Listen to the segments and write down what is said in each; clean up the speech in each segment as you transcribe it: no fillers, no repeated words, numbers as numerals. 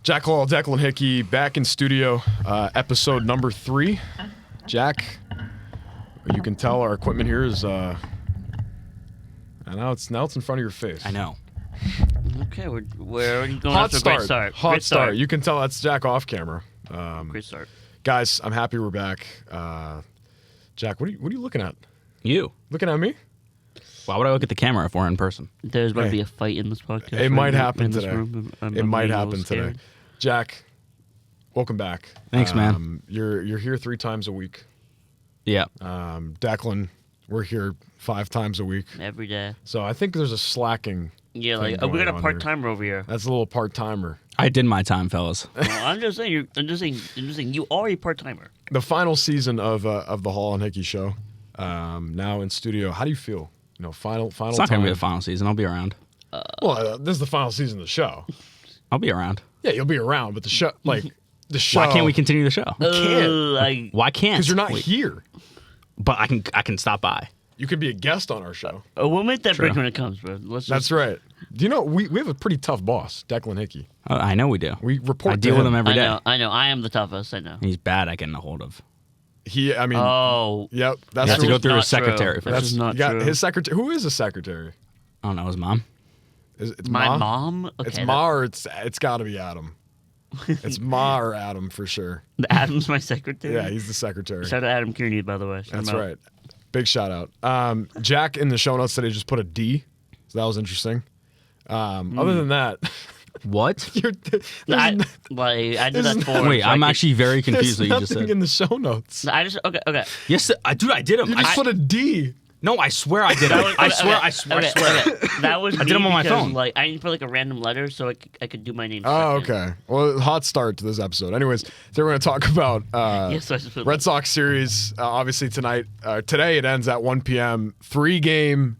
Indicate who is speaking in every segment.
Speaker 1: Jack Hallal, Declan Hickey, back in studio, episode number 3. Jack, you can tell our equipment here is, and now it's in front of your face.
Speaker 2: I know.
Speaker 3: Okay, we're already going
Speaker 1: Hot
Speaker 3: off to a
Speaker 1: start.
Speaker 3: great start.
Speaker 1: Hot
Speaker 3: Great
Speaker 1: start. You can tell that's Jack off camera.
Speaker 3: Great start.
Speaker 1: Guys, I'm happy we're back. Jack, what are you looking at?
Speaker 2: You.
Speaker 1: Looking at me?
Speaker 2: Why would I look at the camera if we're in person?
Speaker 3: There's about to be a fight in this podcast.
Speaker 1: It might happen
Speaker 3: in this
Speaker 1: today.
Speaker 3: room.
Speaker 1: It might happen today. Jack, welcome back.
Speaker 2: Thanks, man.
Speaker 1: You're here 3 times a week.
Speaker 2: Yeah.
Speaker 1: Declan, we're here 5 times a week.
Speaker 3: Every day.
Speaker 1: So I think there's a slacking.
Speaker 3: Yeah,
Speaker 1: thing
Speaker 3: like we got
Speaker 1: going
Speaker 3: a
Speaker 1: on
Speaker 3: part timer over here.
Speaker 1: That's a little part timer.
Speaker 2: I did my time, fellas.
Speaker 3: Well, I'm just saying. I'm just saying. You are a part timer.
Speaker 1: The final season of the Hallal and Hickey show. Now in studio. How do you feel? Final.
Speaker 2: It's not
Speaker 1: time.
Speaker 2: going to be the final season. I'll be around.
Speaker 1: This is the final season of the show.
Speaker 2: I'll be around.
Speaker 1: Yeah, you'll be around, but the show, the show.
Speaker 2: Why can't we continue the show?
Speaker 1: can't.
Speaker 2: Why can't?
Speaker 1: Because you're not
Speaker 2: Wait,
Speaker 1: here.
Speaker 2: But I can stop by.
Speaker 1: You could be a guest on our show.
Speaker 3: We'll make that
Speaker 2: True.
Speaker 3: break when it comes, bro.
Speaker 1: That's right. Do you know we have a pretty tough boss, Declan Hickey.
Speaker 2: I know we do.
Speaker 1: We report.
Speaker 2: I deal
Speaker 1: to
Speaker 2: with him every day.
Speaker 3: I know. I am the toughest. I know.
Speaker 2: He's bad at getting a hold of.
Speaker 3: Oh.
Speaker 1: Yep.
Speaker 2: You
Speaker 1: That's
Speaker 2: have to go
Speaker 3: not
Speaker 2: through his
Speaker 3: true.
Speaker 2: secretary
Speaker 3: That's
Speaker 2: first.
Speaker 3: just not
Speaker 1: you got
Speaker 3: true.
Speaker 1: his secretary. Who is his secretary?
Speaker 2: I don't know, his mom.
Speaker 1: It's
Speaker 3: My
Speaker 1: Ma?
Speaker 3: mom. Okay,
Speaker 1: It's Ma or it's got to be Adam. It's Ma or Adam for sure.
Speaker 3: Adam's my secretary.
Speaker 1: Yeah, he's the secretary.
Speaker 3: Shout out Adam Kearney, by the way. Shout
Speaker 1: That's
Speaker 3: him out.
Speaker 1: right. Big shout out. Jack in the show notes today just put a D, so that was interesting. Other than that,
Speaker 2: What?
Speaker 3: I did that for.
Speaker 2: Wait, I'm actually very confused
Speaker 1: there's
Speaker 2: what you just
Speaker 1: nothing
Speaker 2: said.
Speaker 1: in the show notes.
Speaker 3: Okay.
Speaker 2: Yes, dude, I did him.
Speaker 1: You just put a D.
Speaker 2: No, I swear I did it. I swear.
Speaker 3: Okay. That was
Speaker 2: I did them on my
Speaker 3: because,
Speaker 2: phone.
Speaker 3: I need to put a random letter so I could do my name.
Speaker 1: Oh,
Speaker 3: second.
Speaker 1: okay. Well, hot start to this episode. Anyways, today we're going to talk about
Speaker 3: Yes, I just put
Speaker 1: Red Sox series. Obviously tonight, today it ends at 1 p.m. 3-game.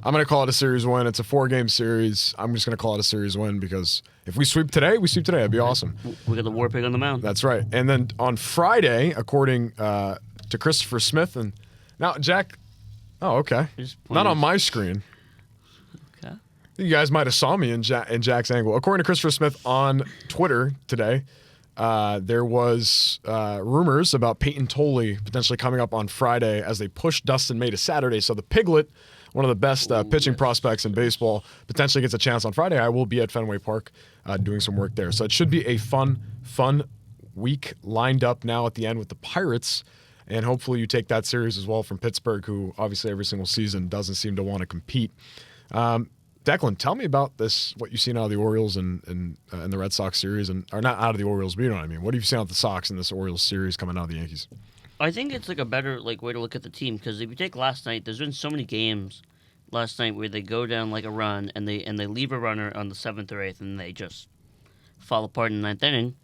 Speaker 1: I'm going to call it a series win. It's a 4-game series. I'm just going to call it a series win because if we sweep today, we sweep today. That'd be awesome.
Speaker 3: We got the war pig on the mound.
Speaker 1: That's right. And then on Friday, according to Christopher Smith, and now Jack. Oh, okay. Not on my screen.
Speaker 3: Okay.
Speaker 1: You guys might have saw me in Jack's angle. According to Christopher Smith on Twitter today, there was rumors about Peyton Tolley potentially coming up on Friday as they push Dustin May to Saturday. So the Piglet, one of the best pitching prospects in baseball, potentially gets a chance on Friday. I will be at Fenway Park doing some work there. So it should be a fun week lined up now at the end with the Pirates. And hopefully you take that series as well from Pittsburgh, who obviously every single season doesn't seem to want to compete. Declan, tell me about this, what you've seen out of the Orioles and the Red Sox series, or not out of the Orioles, but you know what I mean. What have you seen out of the Sox in this Orioles series coming out of the Yankees?
Speaker 3: I think it's a better way to look at the team because if you take last night, there's been so many games last night where they go down like a run and they leave a runner on the 7th or 8th and they just fall apart in the 9th inning,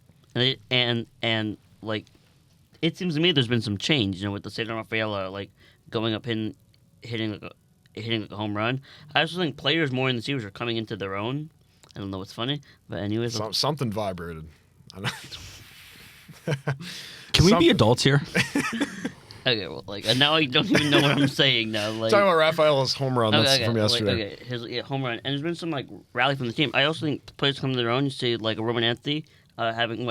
Speaker 3: and it seems to me there's been some change, with the Cedar Rafaela going up and hitting a home run. I also think players more in the series are coming into their own. I don't know what's funny, but anyways,
Speaker 1: Something vibrated.
Speaker 2: Can we be adults here?
Speaker 3: okay, well, now I don't even know what I'm saying now.
Speaker 1: Talking about Rafaela's home run from yesterday.
Speaker 3: His home run, and there's been some rally from the team. I also think players come to their own. You see, a Roman Anthony having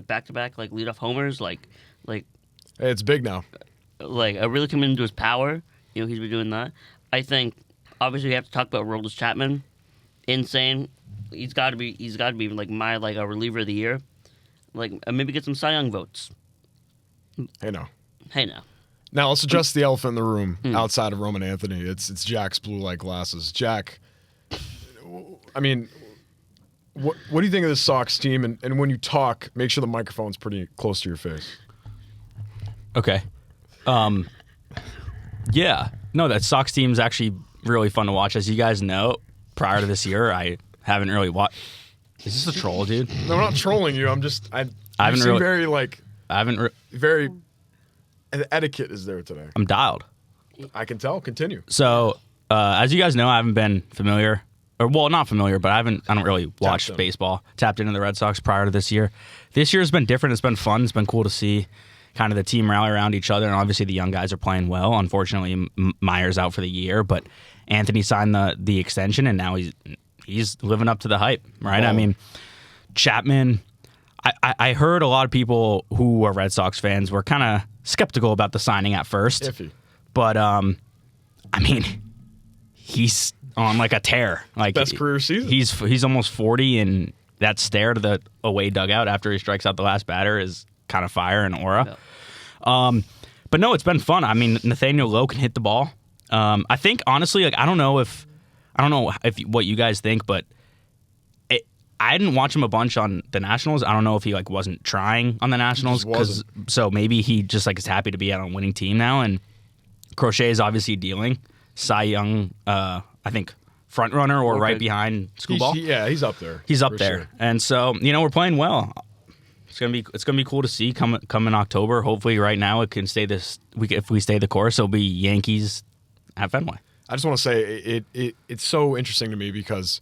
Speaker 3: back-to-back leadoff homers,
Speaker 1: Hey, it's big now.
Speaker 3: Really coming into his power. He's been doing that. I think obviously we have to talk about Aroldis Chapman. Insane. He's got to be my a reliever of the year. Maybe get some Cy Young votes.
Speaker 1: Hey now. Now let's address the elephant in the room outside of Roman Anthony. It's Jack's blue light glasses. Jack, I mean, what do you think of this Sox team? And when you talk, make sure the microphone's pretty close to your face.
Speaker 2: Okay. Yeah. No, that Sox team's actually really fun to watch. As you guys know, prior to this year, I haven't really watched. Is this a troll, dude?
Speaker 1: No, I'm not trolling you. I'm just
Speaker 2: I haven't really
Speaker 1: very
Speaker 2: I haven't
Speaker 1: very etiquette is there today.
Speaker 2: I'm dialed.
Speaker 1: I can tell. Continue.
Speaker 2: So, as you guys know, I haven't been familiar, not familiar, but I don't really watch baseball. Tapped into the Red Sox prior to this year. This year has been different. It's been fun. It's been cool to see kind of the team rally around each other, and obviously the young guys are playing well. Unfortunately, Meyer's out for the year, but Anthony signed the extension, and now he's living up to the hype, right?
Speaker 1: Oh.
Speaker 2: I mean, Chapman, I heard a lot of people who are Red Sox fans were kind of skeptical about the signing at first.
Speaker 1: Iffy.
Speaker 2: But, I mean, he's on like a tear. Like
Speaker 1: best career season.
Speaker 2: He's almost 40, and that stare to the away dugout after he strikes out the last batter is kind of fire and aura. Yeah. But no, it's been fun. I mean, Nathaniel Lowe can hit the ball. I think honestly, like I don't know if what you guys think, but I didn't watch him a bunch on the Nationals. I don't know if he like wasn't trying on the Nationals so maybe he just like is happy to be on a winning team now. And Crochet is obviously dealing. Cy Young, I think front runner or right behind Screwball.
Speaker 1: He's up there.
Speaker 2: He's up there, sure. And so we're playing well. It's gonna be cool to see come in October. Hopefully, right now it can stay this. If we stay the course, it'll be Yankees at Fenway.
Speaker 1: I just want to say it's so interesting to me because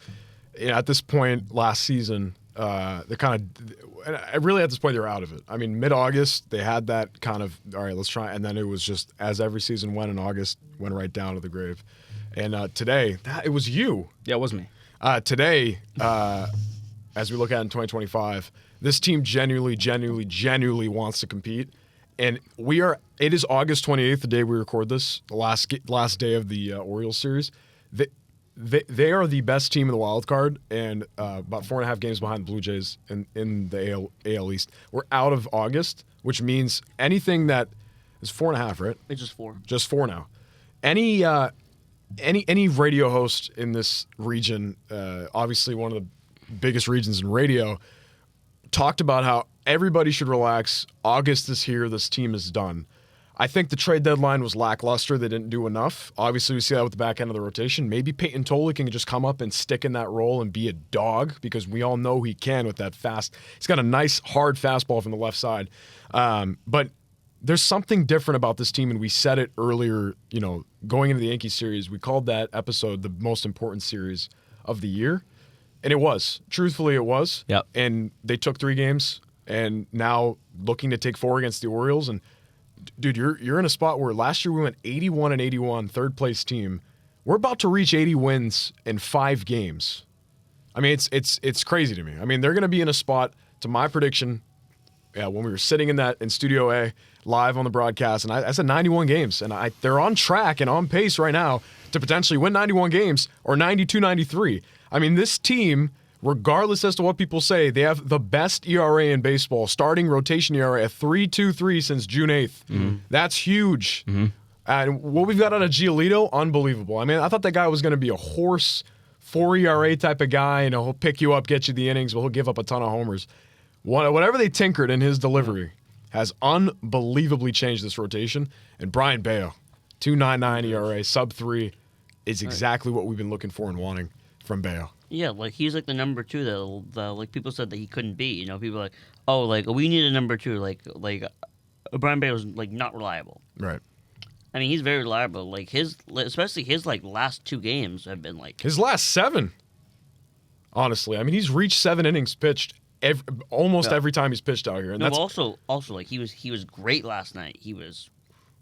Speaker 1: at this point last season, they're kind of really at this point they're out of it. I mean, mid-August they had that kind of all right, let's try, and then it was just as every season went in August, went right down to the grave. And today, it was you.
Speaker 2: Yeah, it was me.
Speaker 1: Today, as we look at in 2025, this team genuinely wants to compete. And it is August 28th, the day we record this, the last day of the Orioles series. They are the best team in the wild card and about 4.5 games behind the Blue Jays in the AL East. We're out of August, which means anything that is 4.5, right?
Speaker 3: It's just 4.
Speaker 1: Just 4 now. Any radio host in this region, obviously one of the biggest regions in radio, talked about how everybody should relax. August is here. This team is done. I think the trade deadline was lackluster. They didn't do enough. Obviously, we see that with the back end of the rotation. Maybe Peyton Tolley can just come up and stick in that role and be a dog because we all know he can with that fast. He's got a nice, hard fastball from the left side. But there's something different about this team, and we said it earlier, going into the Yankees series. We called that episode the most important series of the year. And it was. Truthfully, it was.
Speaker 2: Yep.
Speaker 1: And they took 3 games, and now looking to take 4 against the Orioles. And, dude, you're in a spot where last year we went 81-81, third-place team. We're about to reach 80 wins in 5 games. I mean, it's crazy to me. I mean, they're going to be in a spot, to my prediction, when we were sitting in Studio A live on the broadcast, and I said 91 games. And they're on track and on pace right now to potentially win 91 games or 92-93. I mean, this team, regardless as to what people say, they have the best ERA in baseball, starting rotation ERA at 3.23 since June 8th. Mm-hmm. That's huge. Mm-hmm. And what we've got out of Giolito, unbelievable. I mean, I thought that guy was going to be a horse 4 ERA type of guy. He'll pick you up, get you the innings, but he'll give up a ton of homers. Whatever they tinkered in his delivery has unbelievably changed this rotation. And Brian Bayo, 2.99 ERA, sub-3, is exactly what we've been looking for and wanting from Bayo.
Speaker 3: Yeah, like he's like the number 2 that like people said that he couldn't be. People are like, oh, like we need a number 2. Like Brian Bayo's like not reliable.
Speaker 1: Right.
Speaker 3: I mean, he's very reliable. Like especially his like last 2 games have been like
Speaker 1: his last 7. Honestly, I mean, he's reached 7 innings pitched almost every time he's pitched out here. And
Speaker 3: that's also like he was great last night. He was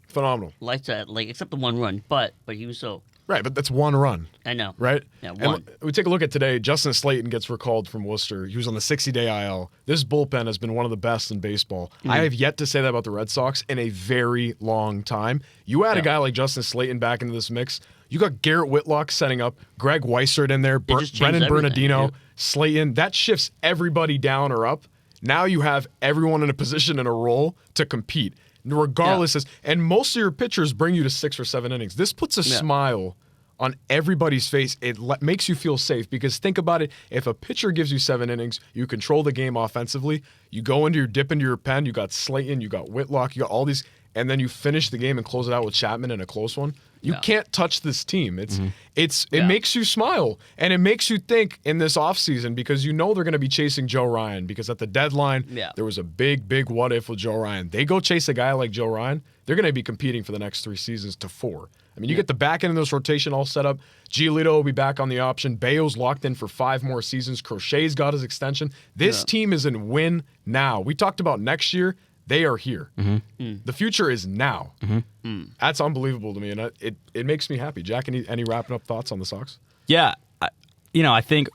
Speaker 1: phenomenal.
Speaker 3: Like except the 1 run, but he was so.
Speaker 1: Right, but that's 1 run.
Speaker 3: I know.
Speaker 1: Right?
Speaker 3: Yeah, 1.
Speaker 1: And we take a look at today. Justin Slayton gets recalled from Worcester. He was on the 60-day IL. This bullpen has been one of the best in baseball. Mm-hmm. I have yet to say that about the Red Sox in a very long time. You add a guy like Justin Slayton back into this mix. You got Garrett Whitlock setting up, Greg Weissert in there, Brennan Bernardino, Slayton. That shifts everybody down or up. Now you have everyone in a position and a role to compete. Regardless, and most of your pitchers bring you to 6 or 7 innings. This puts a smile on everybody's face. It makes you feel safe because think about it. If a pitcher gives you 7 innings, you control the game offensively. You go dip into your pen. You got Slayton, you got Whitlock, you got all these, and then you finish the game and close it out with Chapman in a close one. You can't touch this team. It makes you smile, and it makes you think in this offseason because they're going to be chasing Joe Ryan because at the deadline, there was a big what if with Joe Ryan. They go chase a guy like Joe Ryan, they're going to be competing for the next 3 seasons to 4. I mean, you get the back end of this rotation all set up. Giolito will be back on the option. Bayo's locked in for 5 more seasons. Crochet's got his extension. This team is in win now. We talked about next year. They are here. Mm-hmm. The future is now. Mm-hmm. That's unbelievable to me, and it makes me happy. Jack, any wrapping up thoughts on the Sox?
Speaker 2: Yeah, I think.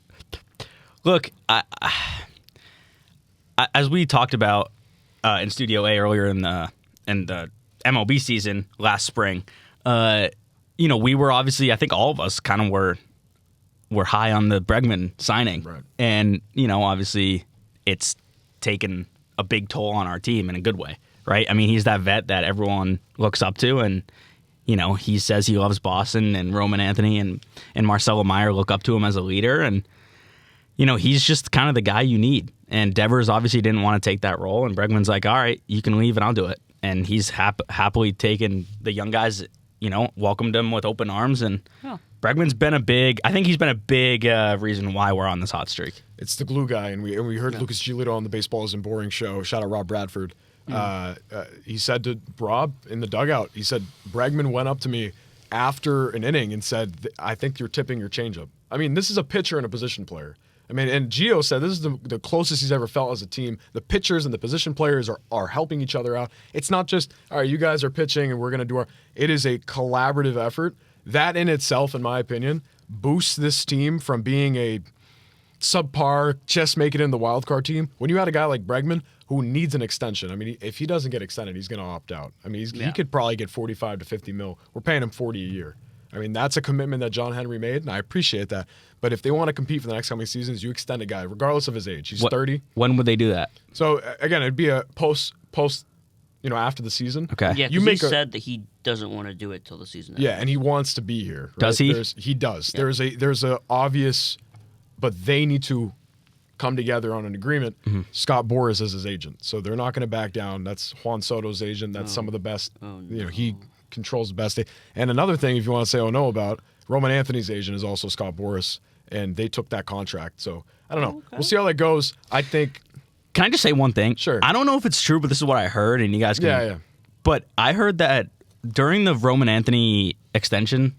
Speaker 2: Look, as we talked about in Studio A earlier in the MLB season last spring, we were obviously, I think all of us kind of were high on the Bregman signing.
Speaker 1: Right.
Speaker 2: And, obviously it's taken a big toll on our team in a good way, right? I mean, he's that vet that everyone looks up to, and, he says he loves Boston, and Roman Anthony and Marcelo Meyer look up to him as a leader, and, he's just kind of the guy you need. And Devers obviously didn't want to take that role, and Bregman's like, all right, you can leave and I'll do it. And he's happily taken the young guys, welcomed them with open arms, and Bregman's been a big reason why we're on this hot streak.
Speaker 1: It's the glue guy, and we heard Lucas Giolito on the Baseball Isn't Boring show. Shout out Rob Bradford. He said to Rob in the dugout, he said, Bregman went up to me after an inning and said, I think you're tipping your changeup. I mean, this is a pitcher and a position player. I mean, and Gio said this is the closest he's ever felt as a team. The pitchers and the position players are helping each other out. It's not just, all right, you guys are pitching and we're going to do our – it is a collaborative effort. That in itself, in my opinion, boosts this team from being a subpar, just make it in the wild card team. When you had a guy like Bregman who needs an extension, I mean, if he doesn't get extended, he's going to opt out. I mean, he could probably get 45 to 50 mil. We're paying him 40 a year. I mean, that's a commitment that John Henry made, and I appreciate that. But if they want to compete for the next coming seasons, you extend a guy, regardless of his age. He's 30.
Speaker 2: When would they do that?
Speaker 1: So, again, it'd be a post, after the season.
Speaker 2: Okay.
Speaker 3: Yeah, because he said that he doesn't want to do it till the season ends.
Speaker 1: Yeah, and he wants to be here. Right?
Speaker 2: Does he?
Speaker 1: He does.
Speaker 3: Yeah.
Speaker 1: There's a obvious, but they need to come together on an agreement.
Speaker 2: Mm-hmm.
Speaker 1: Scott Boras is his agent, so they're not going to back down. That's Juan Soto's agent. That's some of the best.
Speaker 3: Oh, no.
Speaker 1: He controls the best. And another thing, if you want to say no about, Roman Anthony's agent is also Scott Boras, and they took that contract. So I don't know.
Speaker 3: Okay.
Speaker 1: We'll see how that goes. I think.
Speaker 2: Can I just say one thing?
Speaker 1: Sure.
Speaker 2: I don't know if it's true, but this is what I heard, and you guys can.
Speaker 1: Yeah.
Speaker 2: But I heard that during the Roman Anthony extension,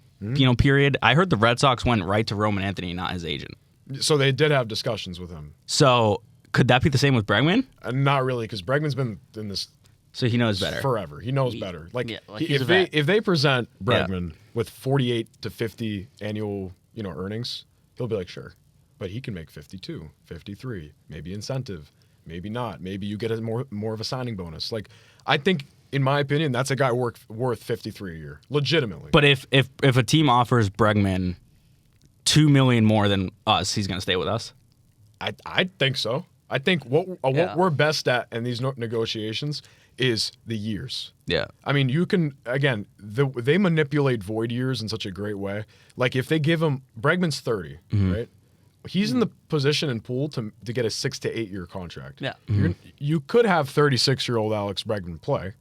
Speaker 2: period, I heard the Red Sox went right to Roman Anthony, not his agent.
Speaker 1: So they did have discussions with him.
Speaker 2: So could that be the same with Bregman?
Speaker 1: Not really, because Bregman's been in this.
Speaker 2: So he knows better.
Speaker 1: Forever. He knows better.
Speaker 3: if
Speaker 1: they present Bregman with 48 to 50 annual, earnings, he'll be like, sure. But he can make 52, 53, maybe incentive, maybe not. Maybe you get a more of a signing bonus. Like, I think, in my opinion, that's a guy worth 53 a year, legitimately.
Speaker 2: But if a team offers Bregman $2 million more than us, he's going to stay with us.
Speaker 1: I think so. I think what we're best at in these negotiations is the years.
Speaker 2: Yeah.
Speaker 1: I mean, you can, again, they manipulate void years in such a great way. Like, if they give him, Bregman's 30, right? He's in the position and pool to get a 6 to 8 year contract.
Speaker 3: Yeah.
Speaker 1: You could have 36-year-old Alex Bregman play.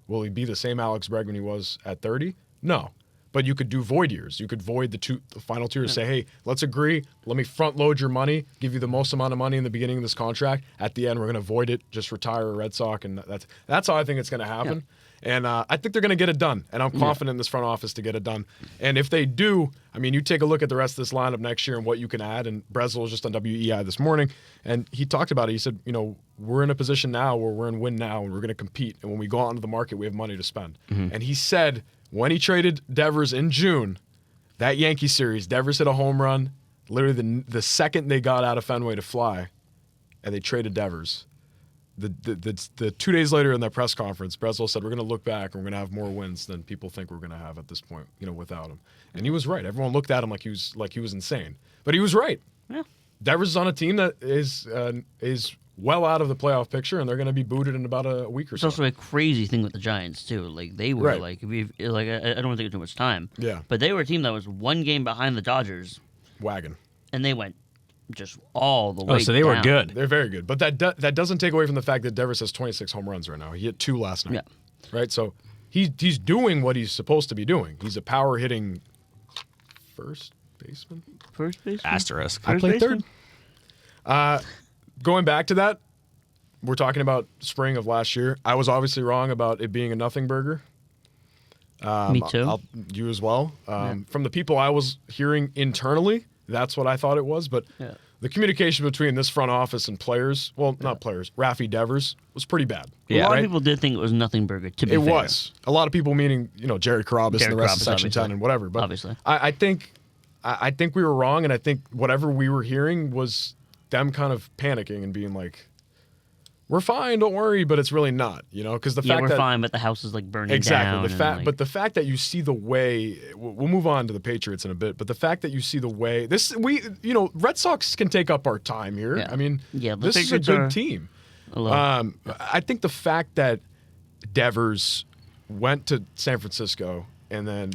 Speaker 1: Will he be the same Alex Bregman he was at 30? No. But you could do void years. You could void the final 2 years. Say, hey, let's agree. Let me front load your money, give you the most amount of money in the beginning of this contract. At the end, we're going to void it, just retire a Red Sox, and that's how I think it's going to happen. Yeah. And I think they're going to get it done. And I'm confident in this front office to get it done. And if they do, I mean, you take a look at the rest of this lineup next year and what you can add. And Breslow was just on WEI this morning, and he talked about it. He said, we're in a position now where we're in win now, and we're going to compete. And when we go out into the market, we have money to spend. And he said, when he traded Devers in June, that Yankee series, Devers hit a home run literally the second they got out of Fenway to fly, and they traded Devers. The 2 days later in that press conference, Breslow said, we're going to look back and we're going to have more wins than people think we're going to have at this point, without him. And he was right. Everyone looked at him like he was insane. But he was right.
Speaker 3: Yeah.
Speaker 1: Devers is on a team that is well out of the playoff picture, and they're going to be booted in about a week or so.
Speaker 3: It's also a crazy thing with the Giants too. Like they were I don't want to take too much time.
Speaker 1: Yeah.
Speaker 3: But they were a team that was one game behind the Dodgers.
Speaker 1: Wagon.
Speaker 3: And they went just all the way.
Speaker 2: Oh, so they were good.
Speaker 1: They're very good. But that doesn't take away from the fact that Devers has 26 home runs right now. He hit 2 last night. Yeah. Right? So he's doing what he's supposed to be doing. He's a power hitting first baseman.
Speaker 2: Asterisk.
Speaker 1: I played third. Going back to that, we're talking about spring of last year. I was obviously wrong about it being a nothing burger.
Speaker 3: Me too.
Speaker 1: You as well. From the people I was hearing internally, that's what I thought it was. But the communication between this front office and players, not players, Rafi Devers, was pretty bad.
Speaker 3: A lot of people did think it was nothing burger, to be fair.
Speaker 1: It was. A lot of people, meaning, Jared Carrabis and the rest of Section 10 and whatever. But
Speaker 3: obviously.
Speaker 1: I think we were wrong, and I think whatever we were hearing was them kind of panicking and being like, we're fine, don't worry, but it's really not, because the fact
Speaker 3: we're
Speaker 1: that
Speaker 3: fine, but the house is like burning
Speaker 1: exactly
Speaker 3: down.
Speaker 1: but the fact that you see the way we'll move on to the Patriots in a bit, but the fact that you see the way Red Sox can take up our time here.
Speaker 3: Yeah.
Speaker 1: I mean,
Speaker 3: the
Speaker 1: this is a
Speaker 3: Patriots
Speaker 1: good
Speaker 3: are
Speaker 1: team.
Speaker 3: I
Speaker 1: I think the fact that Devers went to San Francisco and then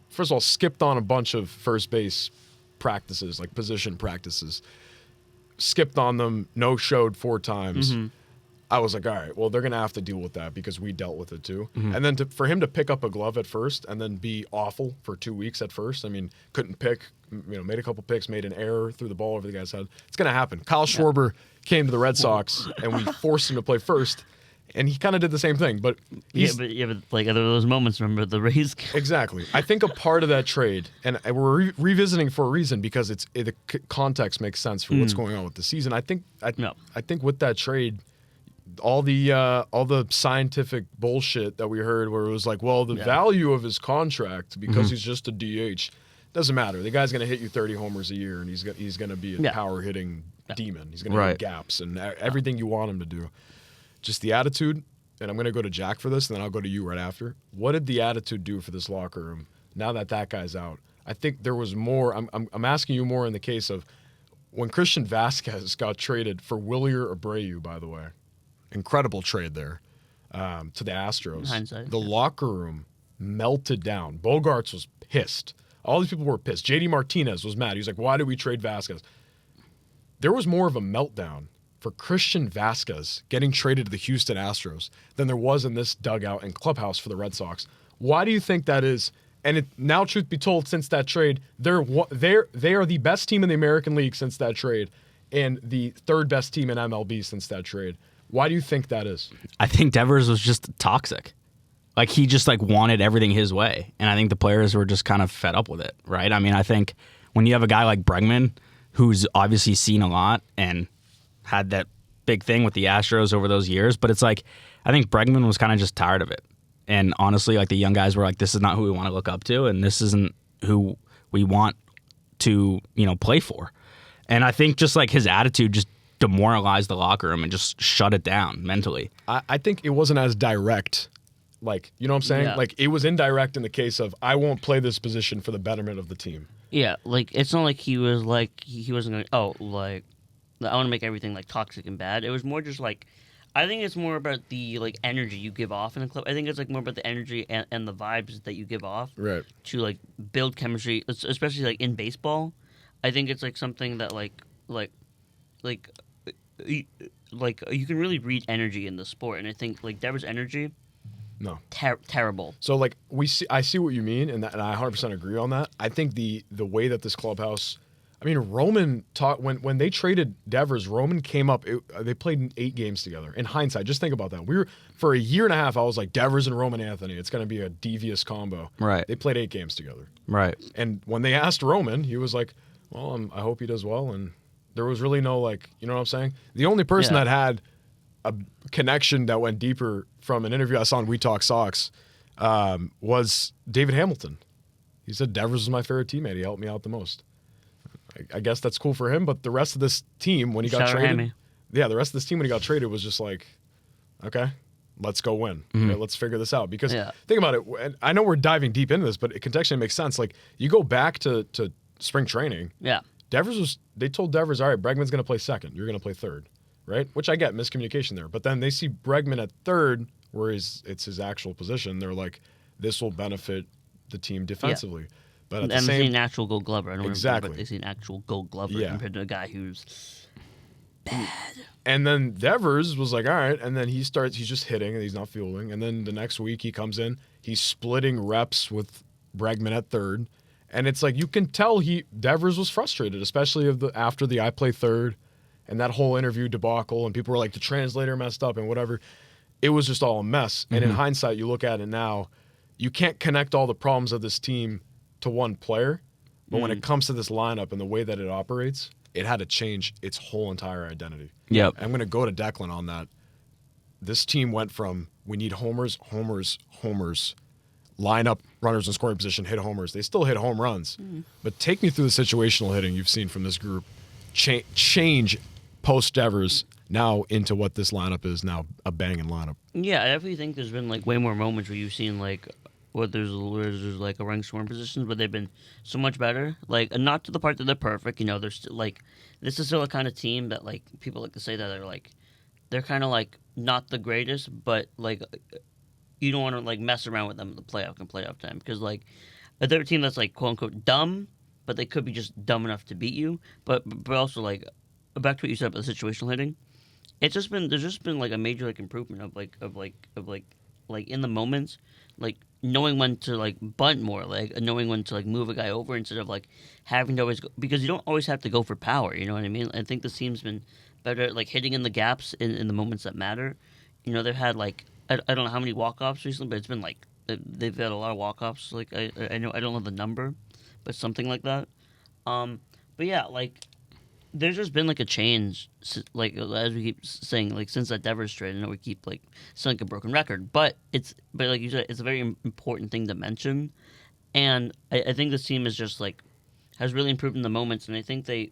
Speaker 1: first of all, skipped on a bunch of first base practices, like position practices, skipped on them, no-showed 4 times. I was like, all right, well, they're going to have to deal with that because we dealt with it too. And then for him to pick up a glove at first and then be awful for 2 weeks at first, I mean, couldn't pick, made a couple picks, made an error, threw the ball over the guy's head. It's going to happen. Kyle Schwarber came to the Red Sox and we forced him to play first, and he kind of did the same thing. But
Speaker 3: but like there were those moments, remember the Rays?
Speaker 1: Exactly. I think a part of that trade, and we're revisiting for a reason because the context makes sense for what's going on with the season. I think with that trade, all the scientific bullshit that we heard, where it was like, well, the value of his contract because he's just a DH doesn't matter. The guy's going to hit you 30 homers a year, and he's going to be a power hitting demon. He's going to hit gaps and everything you want him to do. Just the attitude, and I'm going to go to Jack for this, and then I'll go to you right after. What did the attitude do for this locker room now that guy's out? I think there was more. I'm asking you more in the case of when Christian Vasquez got traded for Wilyer Abreu, by the way. Incredible trade there to the Astros.
Speaker 3: Hindsight,
Speaker 1: the locker room melted down. Bogarts was pissed. All these people were pissed. JD Martinez was mad. He was like, why did we trade Vasquez? There was more of a meltdown for Christian Vasquez getting traded to the Houston Astros than there was in this dugout and clubhouse for the Red Sox. Why do you think that is? And now, truth be told, since that trade, they are the best team in the American League since that trade, and the 3rd best team in MLB since that trade. Why do you think that is?
Speaker 2: I think Devers was just toxic. Like, he just wanted everything his way, and I think the players were just kind of fed up with it, right? I mean, I think when you have a guy like Bregman, who's obviously seen a lot and had that big thing with the Astros over those years, but it's like, I think Bregman was kind of just tired of it. And honestly, like, the young guys were like, this is not who we want to look up to, and this isn't who we want to, play for. And I think just his attitude just demoralized the locker room and just shut it down mentally.
Speaker 1: I think it wasn't as direct. Like, you know what I'm saying?
Speaker 3: Yeah.
Speaker 1: Like, it was indirect in the case of, I won't play this position for the betterment of the team.
Speaker 3: Yeah, like, it's not like he was like, he wasn't going, I want to make everything toxic and bad. It was more just I think it's more about the energy you give off in the club. I think it's more about the energy and the vibes that you give off,
Speaker 1: right,
Speaker 3: to build chemistry, especially in baseball. I think it's something that you can really read energy in the sport, and I think Devers' energy,
Speaker 1: no,
Speaker 3: terrible.
Speaker 1: So I see what you mean, and I 100% agree on that. I think the way that this clubhouse, I mean, Roman taught when they traded Devers, Roman came up. They played 8 games together. In hindsight, just think about that. We were for a year and a half. I was like, Devers and Roman Anthony, it's going to be a devious combo.
Speaker 2: Right.
Speaker 1: They played 8 games together.
Speaker 2: Right.
Speaker 1: And when they asked Roman, he was like, well, I hope he does well. And there was really no you know what I'm saying? The only person that had a connection that went deeper from an interview I saw on We Talk Sox was David Hamilton. He said Devers was my favorite teammate. He helped me out the most. I guess that's cool for him, but the rest of this team when he got traded, the rest of this team when he got traded was just like, okay, let's go win. Okay, let's figure this out. Because think about it, and I know we're diving deep into this, but it contextually makes sense. You go back to spring training.
Speaker 3: Yeah.
Speaker 1: They told Devers, all right, Bregman's going to play second. You're going to play third, right? Which I get, miscommunication there. But then they see Bregman at third, where it's his actual position. They're like, this will benefit the team defensively. Yeah. But
Speaker 3: they see an actual Gold Glover. I don't
Speaker 1: exactly.
Speaker 3: Remember, but they see an actual Gold Glover compared to a guy who's bad.
Speaker 1: And then Devers was like, all right. And then he's just hitting and he's not fielding. And then the next week he comes in, he's splitting reps with Bregman at third. And it's like, you can tell Devers was frustrated, especially after the I play third and that whole interview debacle. And people were like, the translator messed up and whatever. It was just all a mess. And in hindsight, you look at it now, you can't connect all the problems of this team to one player, but when it comes to this lineup and the way that it operates, it had to change its whole entire identity.
Speaker 2: Yep.
Speaker 1: I'm going to go to Declan on that. This team went from we need homers, line up runners in scoring position, hit homers. They still hit home runs, but take me through the situational hitting you've seen from this group. Change post Devers now into what this lineup is now, a banging lineup.
Speaker 3: Yeah, I definitely think there's been like way more moments where you've seen like there's like a rank scoring positions, but they've been so much better. Like not to the part that they're perfect. They're still like this is still a kind of team that like people like to say that they're kind of like not the greatest, but like you don't want to like mess around with them in the playoff time because like they're a team that's like quote unquote dumb, but they could be just dumb enough to beat you. But also like back to what you said about the situational hitting, there's just been like a major like improvement of in the moments, like knowing when to like bunt more, like knowing when to like move a guy over instead of like having to always go, because you don't always have to go for power. You know what I mean? I think this team's been better at like hitting in the gaps in the moments that matter. They've had like I don't know how many walk-offs recently, but it's been like they've had a lot of walk-offs. Like I know I don't know the number, but something like that. But yeah, like there's just been like a change, like as we keep saying, like since that Devers trade. I know we keep like sounding like a broken record, but like you said, it's a very important thing to mention, and I think this team is just like has really improved in the moments, and I think they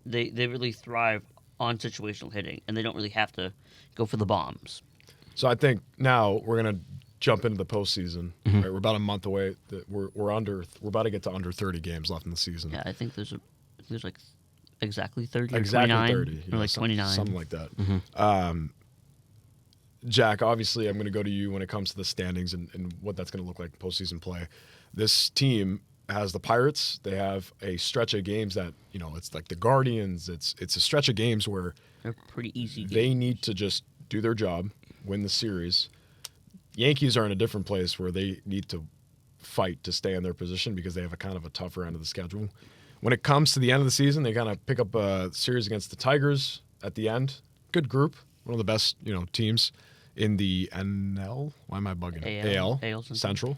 Speaker 3: really thrive on situational hitting, and they don't really have to go for the bombs.
Speaker 1: So I think now we're gonna jump into the postseason. Mm-hmm. Right? We're about a month away. We're about to get to under 30 games left in the season.
Speaker 3: Yeah, I think there's like exactly 30 or
Speaker 1: exactly
Speaker 3: 29
Speaker 1: 30
Speaker 3: or like 29,
Speaker 1: something like that.
Speaker 2: Mm-hmm.
Speaker 1: Jack, obviously I'm going to go to you when it comes to the standings and what that's going to look like in postseason play. This team has the Pirates. They have a stretch of games that it's like the Guardians. It's a stretch of games where
Speaker 3: they're pretty easy games.
Speaker 1: They need to just do their job, win the series. Yankees are in a different place where they need to fight to stay in their position because they have a kind of a tougher end of the schedule. When it comes to the end of the season, they kind of pick up a series against the Tigers at the end. Good group, one of the best teams in the NL. Why am I bugging? AL Central.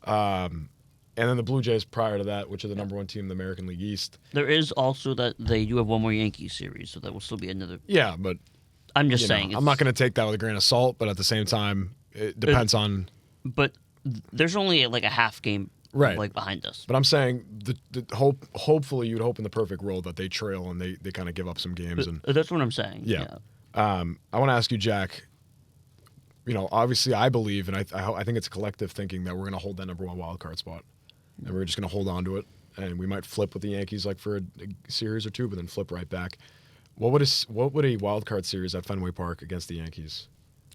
Speaker 1: And then the Blue Jays prior to that, which are the number one team in the American League East.
Speaker 3: There is also that they do have one more Yankees series, so that will still be another.
Speaker 1: Yeah, but
Speaker 3: I'm just saying.
Speaker 1: I'm not going to take that with a grain of salt, but at the same time, it depends on.
Speaker 3: But there's only like a half game.
Speaker 1: Right,
Speaker 3: like behind us.
Speaker 1: But I'm saying hopefully you'd hope in the perfect world that they trail and they kind of give up some games. And
Speaker 3: that's what I'm saying.
Speaker 1: Yeah. I want to ask you, Jack. Obviously I believe, and I think it's collective thinking that we're going to hold that number one wild card spot, and we're just going to hold on to it, and we might flip with the Yankees like for a series or two, but then flip right back. What would a wild card series at Fenway Park against the Yankees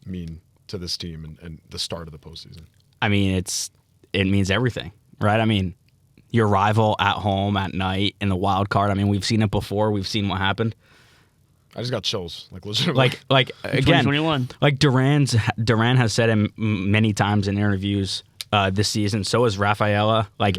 Speaker 1: mean to this team and the start of the postseason?
Speaker 2: I mean, it means everything. Right, I mean, your rival at home at night in the wild card. I mean, we've seen it before. We've seen what happened.
Speaker 1: I just got chills, like legitimately.
Speaker 2: Like again,
Speaker 3: 2021.
Speaker 2: Like Duran has said in many times in interviews this season. So has Rafaela. Like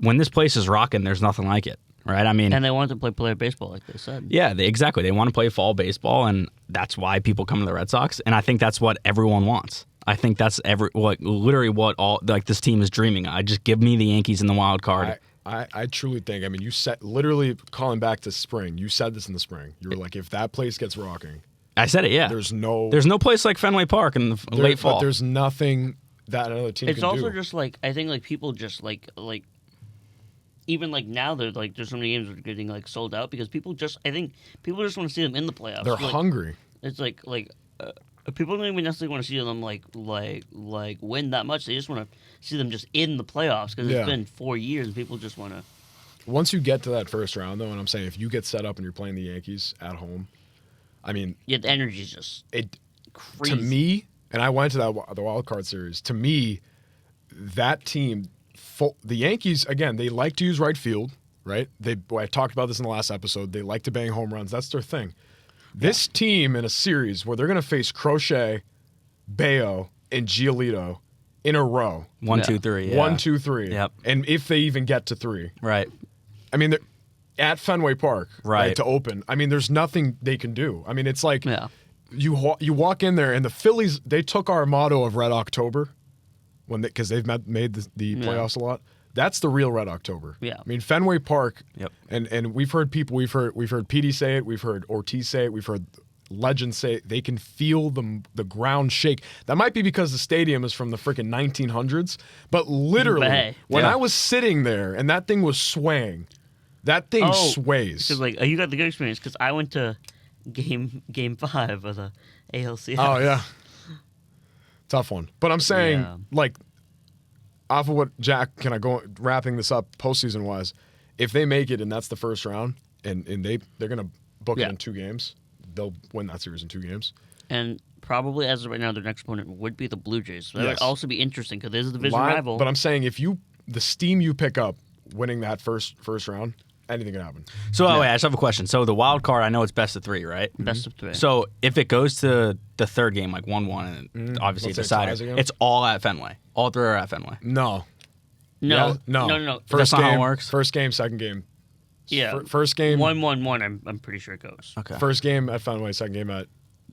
Speaker 2: when this place is rocking, there's nothing like it. Right, I mean,
Speaker 3: and they want to play player baseball, like they said.
Speaker 2: Yeah, exactly. They want to play fall baseball, and that's why people come to the Red Sox. And I think that's what everyone wants. I think that's literally what all like this team is dreaming. I just give me the Yankees in the wild card.
Speaker 1: I truly think. I mean, you said literally calling back to spring. You said this in the spring. You were like, if that place gets rocking,
Speaker 2: I said it. Yeah.
Speaker 1: There's no
Speaker 2: place like Fenway Park in the late fall.
Speaker 1: But there's nothing that another team.
Speaker 3: It's
Speaker 1: can
Speaker 3: also
Speaker 1: do.
Speaker 3: just like I think like people just like even like now they're like there's so many games that are getting like sold out because people just want to see them in the playoffs.
Speaker 1: They're hungry.
Speaker 3: It's like. People don't even necessarily want to see them like win that much. They just want to see them just in the playoffs because it's been 4 years and people just want to.
Speaker 1: Once you get to that first round, though, and I'm saying if you get set up and you're playing the Yankees at home, I mean,
Speaker 3: the energy is just crazy.
Speaker 1: To me, and I went to the wild card series. To me, that team, the Yankees again, they like to use right field, right? I talked about this in the last episode. They like to bang home runs. That's their thing. This team in a series where they're going to face Crochet, Bayo, and Giolito in a row.
Speaker 2: 1, 2, 3. Yeah.
Speaker 1: 1, 2, 3.
Speaker 2: Yep.
Speaker 1: And if they even get to 3.
Speaker 2: Right.
Speaker 1: I mean, they're at Fenway Park,
Speaker 2: right,
Speaker 1: to open. I mean, there's nothing they can do. I mean, it's like you walk in there, and the Phillies, they took our motto of Red October because they've made the playoffs a lot. That's the real Red October.
Speaker 3: Yeah.
Speaker 1: I mean, Fenway Park,
Speaker 2: yep.
Speaker 1: And we've heard people, we've heard Petey say it, we've heard Ortiz say it, we've heard legends say it. They can feel the ground shake. That might be because the stadium is from the freaking 1900s, but literally, when I was sitting there and that thing was swaying, that thing sways.
Speaker 3: Because, like, you got the good experience because I went to game 5 of the ALCS.
Speaker 1: Oh yeah, tough one. But I'm saying
Speaker 3: Yeah.
Speaker 1: like off of what Jack, can I go wrapping this up postseason wise? If they make it and that's the first round, and they're gonna book it in 2 games, they'll win that series in 2 games.
Speaker 3: And probably as of right now, their next opponent would be the Blue Jays. So that would also be interesting because there's a division rival.
Speaker 1: But I'm saying if the steam you pick up winning that first round, anything can happen.
Speaker 2: So, wait, I just have a question. So, the wild card, I know it's best of 3, right?
Speaker 3: Best of 3.
Speaker 2: So, if it goes to the third game, like 1-1, and obviously
Speaker 1: Let's say
Speaker 2: decider,
Speaker 1: ties again?
Speaker 2: it's all at Fenway. All 3 are at Fenway.
Speaker 1: No.
Speaker 3: No,
Speaker 1: Yeah? No.
Speaker 3: no.
Speaker 1: First
Speaker 2: That's not
Speaker 1: game,
Speaker 2: how it works?
Speaker 1: First game, second game.
Speaker 3: Yeah.
Speaker 1: First game.
Speaker 3: 1-1-1. I'm pretty sure it goes.
Speaker 2: Okay.
Speaker 1: First game at Fenway, second game at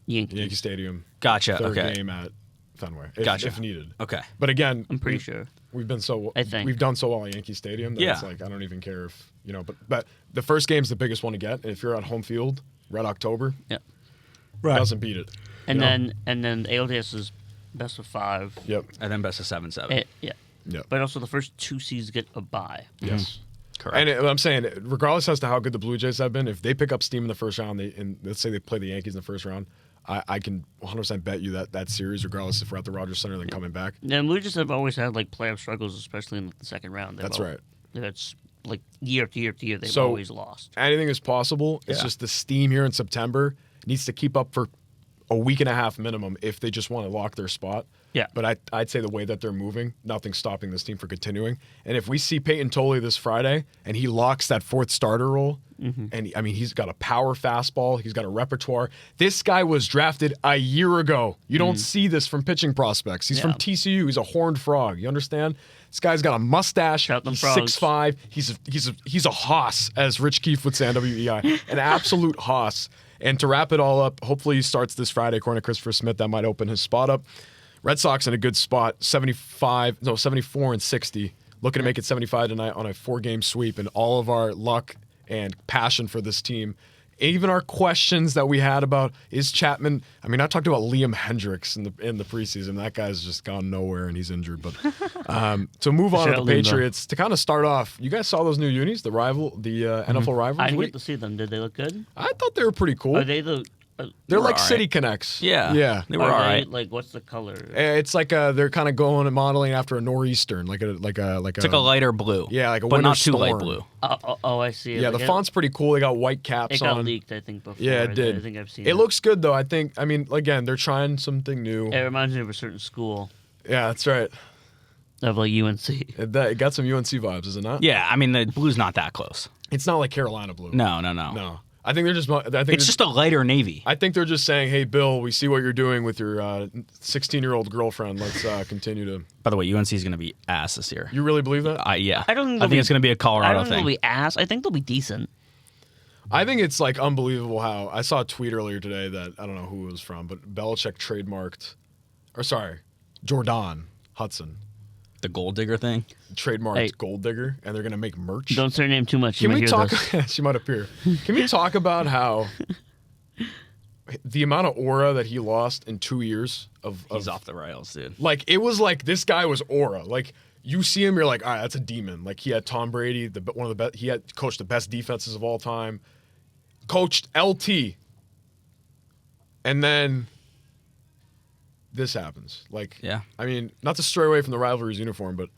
Speaker 3: Yankees.
Speaker 1: Yankee Stadium.
Speaker 2: Gotcha.
Speaker 1: Third
Speaker 2: Okay.
Speaker 1: game at Fenway.
Speaker 2: Gotcha.
Speaker 1: If needed.
Speaker 2: Okay.
Speaker 1: But again,
Speaker 3: I'm pretty sure.
Speaker 1: we've been so
Speaker 3: I think.
Speaker 1: we've done so well at Yankee Stadium that it's like I don't even care if but the first game's the biggest one to get. And if you're at home field, Red October,
Speaker 3: Yeah.
Speaker 1: doesn't beat it.
Speaker 3: And
Speaker 1: you know?
Speaker 3: then ALDS is best of 5.
Speaker 1: Yep.
Speaker 2: And then best of 7-7.
Speaker 3: Yeah.
Speaker 1: Yep.
Speaker 3: But also the first 2 seeds get a bye.
Speaker 1: Yes.
Speaker 2: Correct.
Speaker 1: And I'm saying, regardless as to how good the Blue Jays have been, if they pick up steam in the first round, and let's say they play the Yankees in the first round, I can 100% bet you that series, regardless if we're at the Rogers Center, then coming back.
Speaker 3: And Blue Jays have always had like playoff struggles, especially in the second round.
Speaker 1: That's right.
Speaker 3: They've had like year after year after year, they've
Speaker 1: So-
Speaker 3: always lost.
Speaker 1: Anything is possible. It's just the steam here in September needs to keep up for a week and a half minimum if they just want to lock their spot.
Speaker 3: Yeah.
Speaker 1: But I'd say the way that they're moving, nothing's stopping this team from continuing. And if we see Peyton Tolley this Friday and he locks that 4th starter role, and he's got a power fastball, he's got a repertoire. This guy was drafted a year ago. You don't see this from pitching prospects. He's from TCU. He's a horned frog. You understand? This guy's got a mustache.
Speaker 3: Shout them
Speaker 1: He's
Speaker 3: frogs.
Speaker 1: 6'5". He's a hoss, as Rich Keefe would say on WEI. An absolute hoss. And to wrap it all up, hopefully he starts this Friday, according to Christopher Smith. That might open his spot up. Red Sox in a good spot, 74 and 60. Looking to make it 75 tonight on a 4-game sweep. And all of our luck and passion for this team, even our questions that we had about is Chapman. I mean, I talked about Liam Hendricks in the preseason. That guy's just gone nowhere and he's injured. But to move on
Speaker 3: Shout
Speaker 1: to
Speaker 3: out
Speaker 1: the
Speaker 3: Liam,
Speaker 1: Patriots, to kind of start off, you guys saw those new unis, the NFL rivals.
Speaker 3: I didn't get to see them. Did they look good?
Speaker 1: I thought they were pretty cool.
Speaker 3: Are they the?
Speaker 1: They're
Speaker 2: were
Speaker 1: like
Speaker 2: all
Speaker 1: City
Speaker 2: right.
Speaker 1: Connects.
Speaker 2: Yeah. They were
Speaker 3: Are
Speaker 2: all
Speaker 3: they,
Speaker 2: right.
Speaker 3: like, what's the color?
Speaker 1: It's like they're kind of going and modeling after a nor'eastern, like a
Speaker 2: It's like a lighter blue.
Speaker 1: Yeah, like a
Speaker 2: but
Speaker 1: winter
Speaker 2: not too light
Speaker 1: storm.
Speaker 2: blue.
Speaker 3: Oh, I see.
Speaker 1: Yeah,
Speaker 3: Like,
Speaker 1: the font's pretty cool. They got white caps
Speaker 3: It got
Speaker 1: on.
Speaker 3: leaked, I think, before.
Speaker 1: Yeah, it did.
Speaker 3: I think I've seen
Speaker 1: It looks good though. I mean, again, they're trying something new.
Speaker 3: It reminds me of a certain school
Speaker 1: Yeah, that's right.
Speaker 3: of like UNC.
Speaker 1: It got some UNC vibes, is it not?
Speaker 2: Yeah, I mean, the blue's not that close.
Speaker 1: It's not like Carolina blue.
Speaker 2: No.
Speaker 1: No. I think they're just.
Speaker 2: It's just a lighter navy.
Speaker 1: I think they're just saying, "Hey, Bill, we see what you're doing with your 16-year-old girlfriend. Let's continue to."
Speaker 2: By the way, UNC is going to be ass this year.
Speaker 1: You really believe that?
Speaker 2: Yeah.
Speaker 3: I don't think
Speaker 2: I think it's going to be a
Speaker 3: I
Speaker 2: Colorado
Speaker 3: don't think
Speaker 2: thing.
Speaker 3: they'll be ass. I think they'll be decent.
Speaker 1: I think it's like unbelievable how I saw a tweet earlier today that I don't know who it was from, but Belichick Jordan Hudson
Speaker 2: The gold digger thing.
Speaker 1: trademarked
Speaker 3: Hey.
Speaker 1: Gold Digger, and they're gonna make merch.
Speaker 3: Don't say her name too much. You
Speaker 1: Can
Speaker 3: might
Speaker 1: we
Speaker 3: hear
Speaker 1: talk?
Speaker 3: this.
Speaker 1: She might appear. Can we talk about how the amount of aura that he lost in 2 years of
Speaker 2: He's off the rails, dude.
Speaker 1: like it was like this guy was aura. Like you see him, you're like, all right, that's a demon. Like he had Tom Brady, one of the best. He had coached the best defenses of all time, coached LT, and then this happens. Like,
Speaker 2: Yeah.
Speaker 1: I mean, not to stray away from the rivalry's uniform, but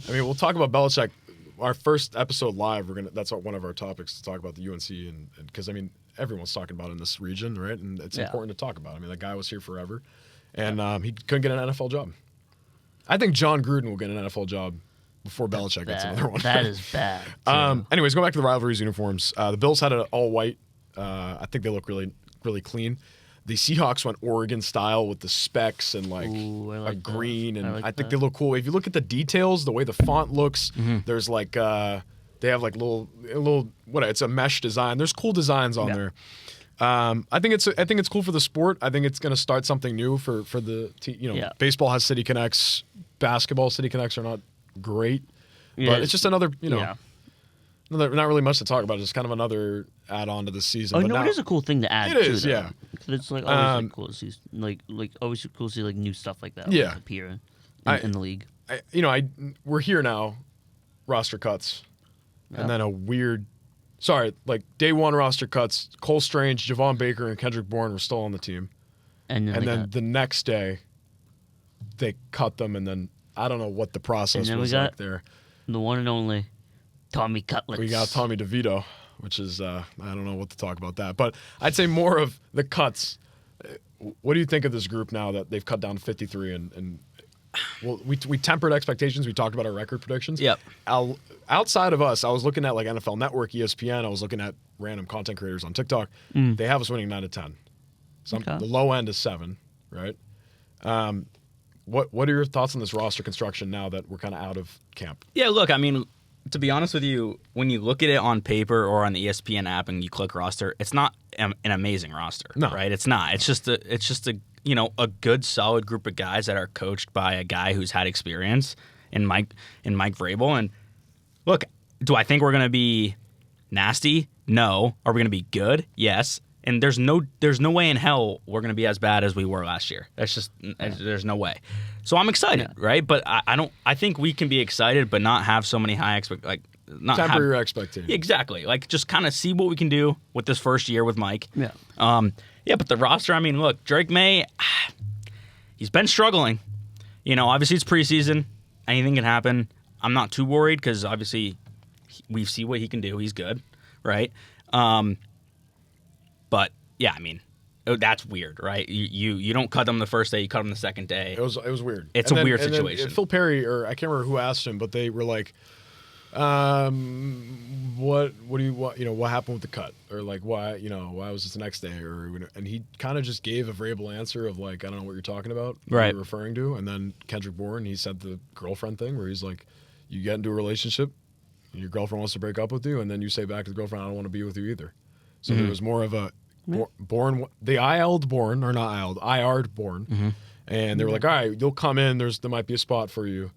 Speaker 1: I mean, we'll talk about Belichick. Our first episode live, that's one of our topics to talk about the UNC, and because I mean, everyone's talking about it in this region, right? And it's important to talk about. I mean, that guy was here forever, and he couldn't get an NFL job. I think John Gruden will get an NFL job before Belichick gets another one.
Speaker 3: That is bad.
Speaker 1: Anyways, going back to the rivalries uniforms. The Bills had an all white. I think they look really, really clean. The Seahawks went Oregon style with the specs and like
Speaker 3: Ooh, I like
Speaker 1: a
Speaker 3: that.
Speaker 1: green, and
Speaker 3: I like
Speaker 1: I think
Speaker 3: that.
Speaker 1: they look cool. If you look at the details, the way the font looks, there's like they have like little it's a mesh design. There's cool designs on there. I think it's cool for the sport. I think it's going to start something new for the team. Baseball has City Connects. Basketball City Connects are not great, but it's just another not really much to talk about. It's just kind of another add-on to the season.
Speaker 3: Oh
Speaker 1: but
Speaker 3: no,
Speaker 1: now,
Speaker 3: it is a cool thing to add.
Speaker 1: It is,
Speaker 3: too, though.
Speaker 1: yeah.
Speaker 3: 'Cause it's like always like cool to see, like always cool to see like new stuff like that.
Speaker 1: Yeah.
Speaker 3: like, appear in the league.
Speaker 1: we're here now, roster cuts, and then a weird sorry, like day one roster cuts, Cole Strange, Javon Baker, and Kendrick Bourne were still on the team.
Speaker 3: And then
Speaker 1: The next day, they cut them, and then I don't know what the process was like there.
Speaker 3: the one and only Tommy Cutlets.
Speaker 1: We got Tommy DeVito, which is, I don't know what to talk about that. But I'd say more of the cuts. What do you think of this group now that they've cut down to 53? And well, we tempered expectations. We talked about our record predictions.
Speaker 2: Yep.
Speaker 1: Outside of us, I was looking at like NFL Network, ESPN. I was looking at random content creators on TikTok. They have us winning 9 to 10. So
Speaker 3: Okay.
Speaker 1: the low end is 7, right? What are your thoughts on this roster construction now that we're kind of out of camp?
Speaker 2: Yeah, look, I mean, to be honest with you, when you look at it on paper or on the ESPN app and you click roster, it's not an amazing roster,
Speaker 1: No.
Speaker 2: right? It's not. It's just a a good solid group of guys that are coached by a guy who's had experience in Mike Vrabel. And look, do I think we're going to be nasty? No. Are we going to be good? Yes. And there's no way in hell we're going to be as bad as we were last year. That's just there's no way. So I'm excited, right? But I think we can be excited, but not have so many high
Speaker 1: Temper your expectations.
Speaker 2: Exactly. Like just kind of see what we can do with this first year with Mike.
Speaker 3: Yeah.
Speaker 2: But the roster, I mean, look, Drake May, he's been struggling. Obviously it's preseason. Anything can happen. I'm not too worried because obviously we see what he can do. He's good, right? But yeah, I mean, that's weird, right? You don't cut them the first day, you cut them the second day.
Speaker 1: It was weird.
Speaker 2: It's
Speaker 1: and
Speaker 2: a
Speaker 1: then,
Speaker 2: weird
Speaker 1: and
Speaker 2: situation.
Speaker 1: Then Phil Perry, or I can't remember who asked him, but they were like, what do you want? What happened with the cut, or like why was this the next day, and he kind of just gave a Vrabel answer of like, I don't know what you're talking about, what
Speaker 2: right?
Speaker 1: you're referring to, and then Kendrick Bourne, he said the girlfriend thing where he's like, you get into a relationship, your girlfriend wants to break up with you, and then you say back to the girlfriend, I don't want to be with you either. So there was more of a Bourne, the IL'd Bourne, or not IL'd, IR'd Bourne, and they were like, all right, you'll come in, there might be a spot for you.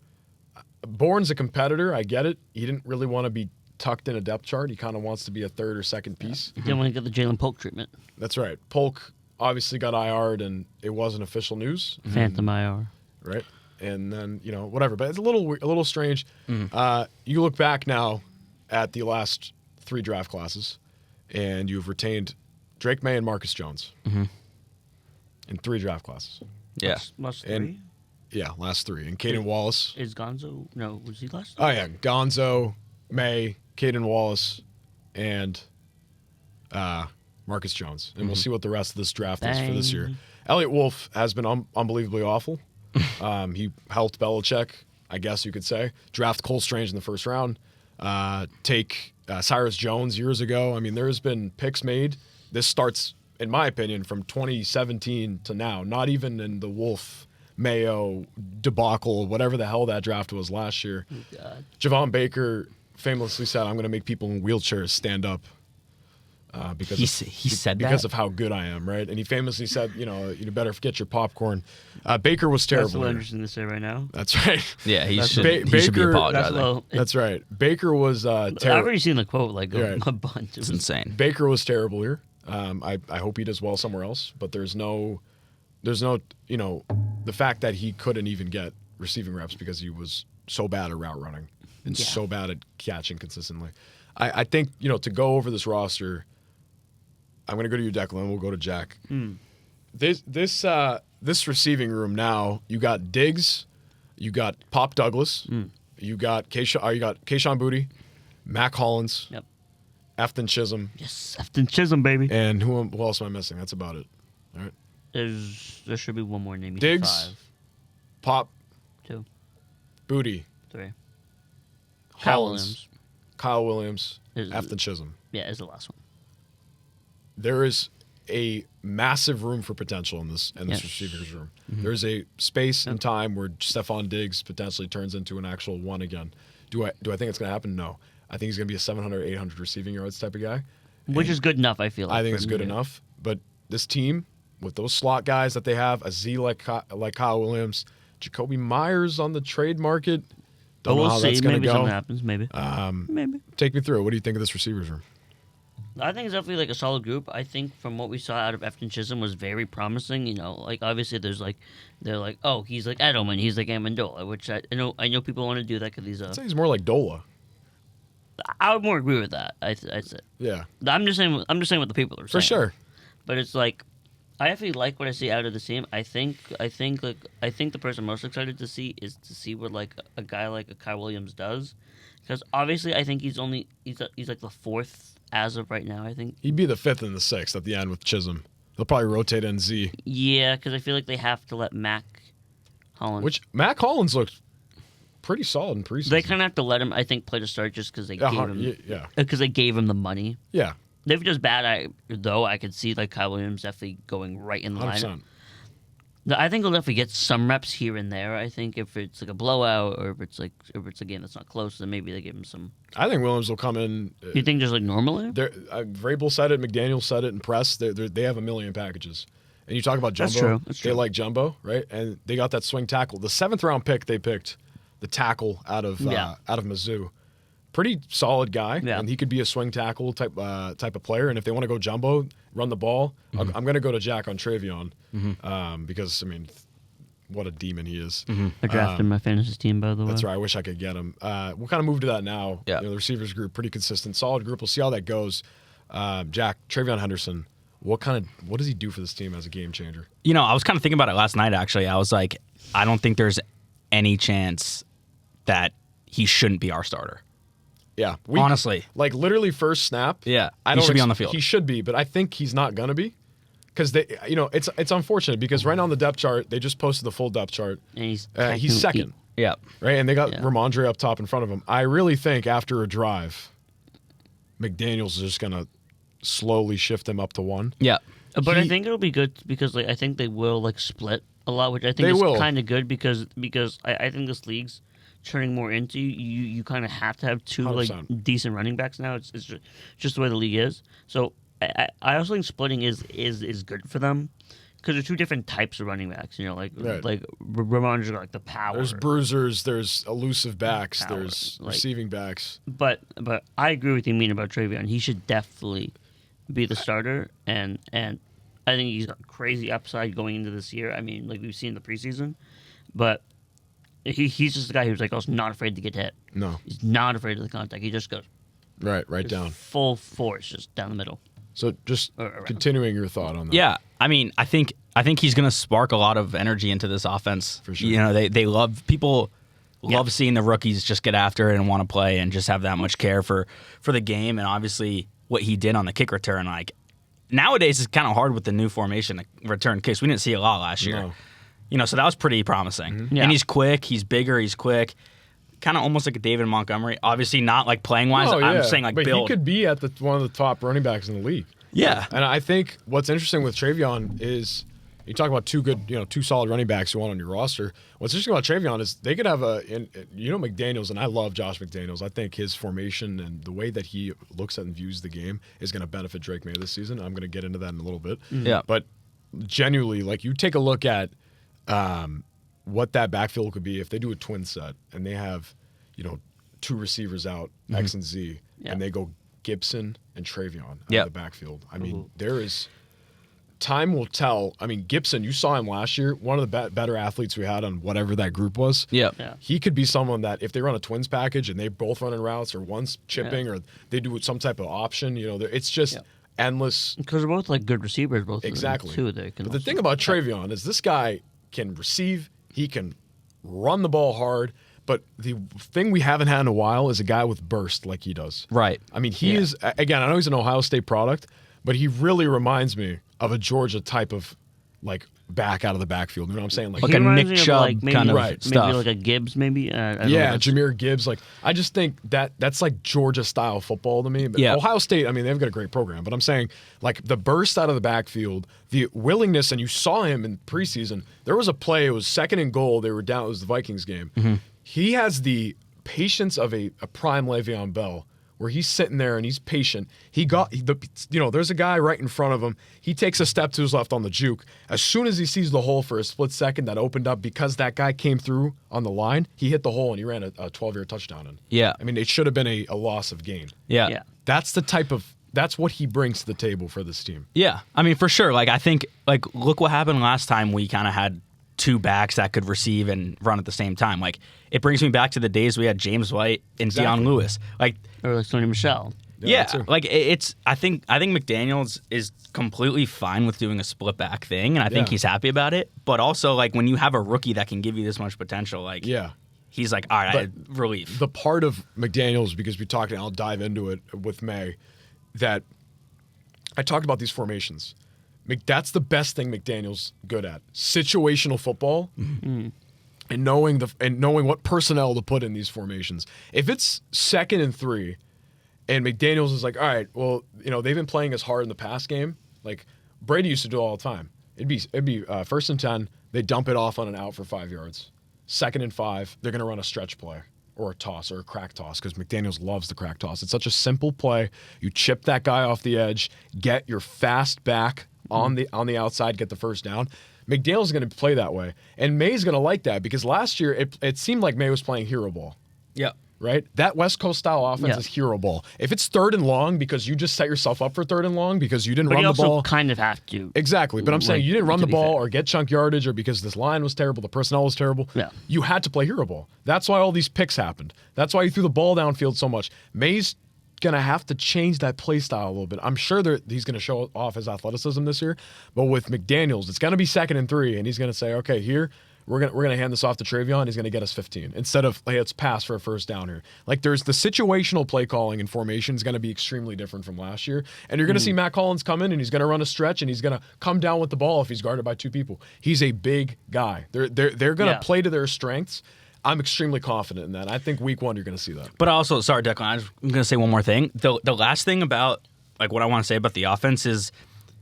Speaker 1: Bourne's a competitor, I get it. He didn't really want to be tucked in a depth chart. He kind of wants to be a third or second piece.
Speaker 3: Didn't want to get the Jalen Polk treatment.
Speaker 1: That's right. Polk obviously got IR'd, and it wasn't official news.
Speaker 3: Phantom IR.
Speaker 1: Right? And then, whatever. But it's a little strange. You look back now at the last 3 draft classes, and you've retained Drake May and Marcus Jones in 3 draft classes.
Speaker 2: Yeah.
Speaker 3: Last 3?
Speaker 1: And yeah, last 3. And Caden Wallace.
Speaker 3: Is Gonzo? No, was he last?
Speaker 1: Oh, yeah. Gonzo, May, Caden Wallace, and Marcus Jones. And we'll see what the rest of this draft is for this year. Elliott Wolf has been unbelievably awful. He helped Belichick, I guess you could say, draft Cole Strange in the first round, take Cyrus Jones years ago. I mean, there's been picks made. This starts, in my opinion, from 2017 to now, not even in the Wolf Mayo debacle, whatever the hell that draft was last year.
Speaker 3: Oh, God.
Speaker 1: Javon Baker famously said, I'm going to make people in wheelchairs stand up because
Speaker 2: He said
Speaker 1: because
Speaker 2: that?
Speaker 1: of how good I am, right? And he famously said, you better get your popcorn. Baker was terrible.
Speaker 3: That's so
Speaker 1: here.
Speaker 3: interesting to say right now.
Speaker 1: That's right.
Speaker 2: Yeah, he
Speaker 1: That's
Speaker 2: should
Speaker 1: Ba-
Speaker 2: be
Speaker 1: Baker-
Speaker 2: apologizing.
Speaker 3: Well,
Speaker 1: That's right. Baker was
Speaker 3: I've
Speaker 1: terrible.
Speaker 3: already seen the quote like
Speaker 1: Right.
Speaker 3: a bunch.
Speaker 2: It's insane.
Speaker 1: Baker was terrible here. I hope he does well somewhere else, but there's no, the fact that he couldn't even get receiving reps because he was so bad at route running and so bad at catching consistently. I think, to go over this roster, I'm going to go to you, Declan. We'll go to Jack. This receiving room now, you got Diggs, you got Pop Douglas, you got Keyshawn Booty, Mac Hollins,
Speaker 3: Yep.
Speaker 1: Afton Chisholm,
Speaker 3: Yes, Afton Chisholm, baby.
Speaker 1: and who else am I missing? That's about it. All right.
Speaker 3: There should be one more name. You said
Speaker 1: Diggs,
Speaker 3: 5,
Speaker 1: Pop,
Speaker 3: 2,
Speaker 1: Booty,
Speaker 3: 3.
Speaker 1: Hollins, Kyle Williams,
Speaker 3: Is-
Speaker 1: Afton Chisholm.
Speaker 3: Yeah, is the last one.
Speaker 1: There is a massive room for potential in this
Speaker 3: Yes.
Speaker 1: receivers room. There's a space and time where Stephon Diggs potentially turns into an actual one again. Do I think it's going to happen? No. I think he's going to be a 700, 800 receiving yards type of guy.
Speaker 3: Which is good enough, I feel like.
Speaker 1: I think
Speaker 3: for
Speaker 1: it's
Speaker 3: him
Speaker 1: good
Speaker 3: to do.
Speaker 1: enough. But this team, with those slot guys that they have, a Z like Kyle Williams, Jacoby Myers on the trade market.
Speaker 3: But
Speaker 1: Don't know
Speaker 3: we'll
Speaker 1: how
Speaker 3: see.
Speaker 1: that's going to
Speaker 3: Maybe
Speaker 1: go.
Speaker 3: something happens. Maybe. Maybe.
Speaker 1: Take me through it. What do you think of this receivers room?
Speaker 3: I think it's definitely like a solid group. I think from what we saw out of Afton Chisholm was very promising. Like obviously they're like, oh, he's like Edelman, he's like Amendola, which I know people want to do that because he's
Speaker 1: I'd say he's more like Dola.
Speaker 3: I would more agree with that. I said.
Speaker 1: Yeah,
Speaker 3: I'm just saying what the people are saying.
Speaker 1: for sure.
Speaker 3: But it's like, I actually like what I see out of the team. I think the person I'm most excited to see is to see what like a guy like a Kyle Williams does, because obviously I think he's like the fourth as of right now. I think
Speaker 1: He'd be the fifth and the sixth at the end with Chisholm. They'll probably rotate in Z.
Speaker 3: Yeah, because I feel like they have to let Mac Hollins.
Speaker 1: Which Mac Hollins looked pretty solid in preseason.
Speaker 3: They kind of have to let him, I think, play to start just because they gave him.
Speaker 1: Yeah.
Speaker 3: Because they gave him the money.
Speaker 1: Yeah.
Speaker 3: If just bad, I could see like Kyle Williams definitely going right in the
Speaker 1: 100%.
Speaker 3: lineup. I think he'll definitely get some reps here and there. I think if it's like a blowout or if it's a game that's not close, then maybe they give him some.
Speaker 1: I think Williams will come in.
Speaker 3: You think just like normally?
Speaker 1: Vrabel said it. McDaniel said it in press. They have a million packages. And you talk about Jumbo.
Speaker 3: That's true. That's true.
Speaker 1: They like Jumbo, right? And they got that swing tackle. The 7th round pick they picked, the tackle out of Mizzou. Pretty solid guy, and he could be a swing tackle type of player. And if they want to go jumbo, run the ball, I'm going to go to Jack on TreVeyon because, I mean, what a demon he is.
Speaker 3: I drafted my fantasy team, by the way.
Speaker 1: That's right. I wish I could get him. We'll kind of move to that now.
Speaker 2: Yeah.
Speaker 1: The receivers group, pretty consistent, solid group. We'll see how that goes. Jack, TreVeyon Henderson, what does he do for this team as a game changer?
Speaker 2: I was kind of thinking about it last night, actually. I was like, I don't think there's any chance that he shouldn't be our starter.
Speaker 1: Yeah,
Speaker 2: honestly,
Speaker 1: like literally first snap.
Speaker 2: Yeah, he should be on the field.
Speaker 1: He should be, but I think he's not gonna be because it's unfortunate because right now on the depth chart they just posted the full depth chart.
Speaker 3: And
Speaker 1: he's second.
Speaker 2: Yeah,
Speaker 1: right, and they got Ramondre up top in front of him. I really think after a drive, McDaniel's is just gonna slowly shift him up to 1.
Speaker 2: Yeah,
Speaker 3: but I think it'll be good because I think they will split a lot, which I think is kind of good because I think this league's turning more into you kind of have to have 2
Speaker 1: 100%.
Speaker 3: Decent running backs now. It's just the way the league is. So I also think splitting is good for them because they're 2 different types of running backs. Like Ramon's got like the power.
Speaker 1: There's bruisers. There's elusive backs.
Speaker 3: Power,
Speaker 1: there's receiving backs.
Speaker 3: But I agree with you, Mean, about TreVeyon. He should definitely be the starter, and I think he's got crazy upside going into this year. I mean, like we've seen in the preseason, but. He's just a guy who's also not afraid to get hit.
Speaker 1: No.
Speaker 3: He's not afraid of the contact. He just goes
Speaker 1: right down.
Speaker 3: Full force, just down the middle.
Speaker 1: So just continuing your thought on that.
Speaker 2: Yeah, I mean, I think he's going to spark a lot of energy into this offense.
Speaker 1: For sure.
Speaker 2: They love seeing the rookies just get after it and want to play and just have that much care for the game. And obviously what he did on the kick return, like nowadays it's kind of hard with the new formation to return kicks. We didn't see a lot last year.
Speaker 1: No.
Speaker 2: So that was pretty promising.
Speaker 3: Mm-hmm. Yeah.
Speaker 2: And he's quick, he's bigger, he's quick. Kind of almost like a David Montgomery. Obviously not like playing-wise. I'm saying like
Speaker 1: but
Speaker 2: build.
Speaker 1: he could be at one of the top running backs in the league.
Speaker 2: Yeah.
Speaker 1: And I think what's interesting with TreVeyon is you talk about 2 solid running backs you want on your roster. What's interesting about TreVeyon is they could have McDaniels, and I love Josh McDaniels. I think his formation and the way that he looks at and views the game is going to benefit Drake May this season. I'm going to get into that in a little bit.
Speaker 2: Yeah.
Speaker 1: But genuinely, like you take a look at what that backfield could be if they do a twin set and they have, 2 receivers out, X and Z, and they go Gibson and TreVeyon out of the backfield. I mean, there is time will tell. I mean, Gibson, you saw him last year, one of the better athletes we had on whatever that group was.
Speaker 2: Yeah.
Speaker 1: He could be someone that if they run a twins package and they both running routes or one's chipping or they do some type of option, it's just endless.
Speaker 3: Because they're both good receivers, both
Speaker 1: exactly.
Speaker 3: of them, too.
Speaker 1: But the thing about TreVeyon is this guy can receive, he can run the ball hard, but the thing we haven't had in a while is a guy with burst like he does.
Speaker 2: Right.
Speaker 1: I mean, he is, again, I know he's an Ohio State product, but he really reminds me of a Georgia type of back out of the backfield. You know what I'm saying?
Speaker 2: Like a Nick Chubb kind of stuff.
Speaker 3: Maybe like a Gibbs, maybe.
Speaker 1: Jahmyr Gibbs. I just think that's like Georgia style football to me. But Ohio State, I mean, they've got a great program. But I'm saying the burst out of the backfield, the willingness, and you saw him in preseason. There was a play. It was 2nd and goal. They were down. It was the Vikings game.
Speaker 2: Mm-hmm.
Speaker 1: He has the patience of a prime Le'Veon Bell, where he's sitting there and he's patient. There's a guy right in front of him. He takes a step to his left on the juke. As soon as he sees the hole for a split second that opened up because that guy came through on the line, he hit the hole and he ran a 12-yard touchdown in.
Speaker 2: Yeah.
Speaker 1: I mean, it should have been a loss of gain.
Speaker 2: Yeah.
Speaker 1: That's what he brings to the table for this team.
Speaker 2: Yeah. I mean, for sure. I think, look what happened last time we kind of had two backs that could receive and run at the same time. Like, it brings me back to the days we had James White and Deion Lewis. Like,
Speaker 3: or like Sonny Michel.
Speaker 2: Yeah, like it's. I think McDaniels is completely fine with doing a split back thing, and I think he's happy about it. But also, like, when you have a rookie that can give you this much potential, like, he's like, all right, relief.
Speaker 1: The part of McDaniels, because we talked, and I'll dive into it with May, that I talked about these formations. That's the best thing McDaniels good at: situational football, and knowing what personnel to put in these formations. If it's 2nd and 3. And McDaniels is like, all right, well, they've been playing us hard in the pass game. Like Brady used to do all the time. It'd be 1st and 10. They dump it off on an out for 5 yards. 2nd and 5. They're going to run a stretch play or a toss or a crack toss because McDaniels loves the crack toss. It's such a simple play. You chip that guy off the edge, get your fast back on the outside, get the first down. McDaniels is going to play that way, and May's going to like that because last year it seemed like May was playing hero ball.
Speaker 2: Yeah.
Speaker 1: Right? That West Coast style offense is hero ball. If it's 3rd and long because you just set yourself up for 3rd and long because you didn't run the ball.
Speaker 3: You also kind of have to.
Speaker 1: Exactly. But I'm saying you didn't run the ball or get chunk yardage or because this line was terrible, the personnel was terrible.
Speaker 3: Yeah.
Speaker 1: You had to play hero ball. That's why all these picks happened. That's why you threw the ball downfield so much. May's going to have to change that play style a little bit. I'm sure he's going to show off his athleticism this year. But with McDaniels, it's going to be 2nd and 3, and he's going to say, okay, here, we're gonna hand this off to TreVeyon. He's gonna get us 15 instead of let's pass for a first down here. Like there's the situational play calling and formation is gonna be extremely different from last year. And you're gonna see Matt Collins come in and he's gonna run a stretch and he's gonna come down with the ball if he's guarded by 2 people. He's a big guy. They're gonna play to their strengths. I'm extremely confident in that. I think week 1 you're gonna see that.
Speaker 2: But also, sorry, Declan, I'm gonna say one more thing. The last thing about like what I want to say about the offense is,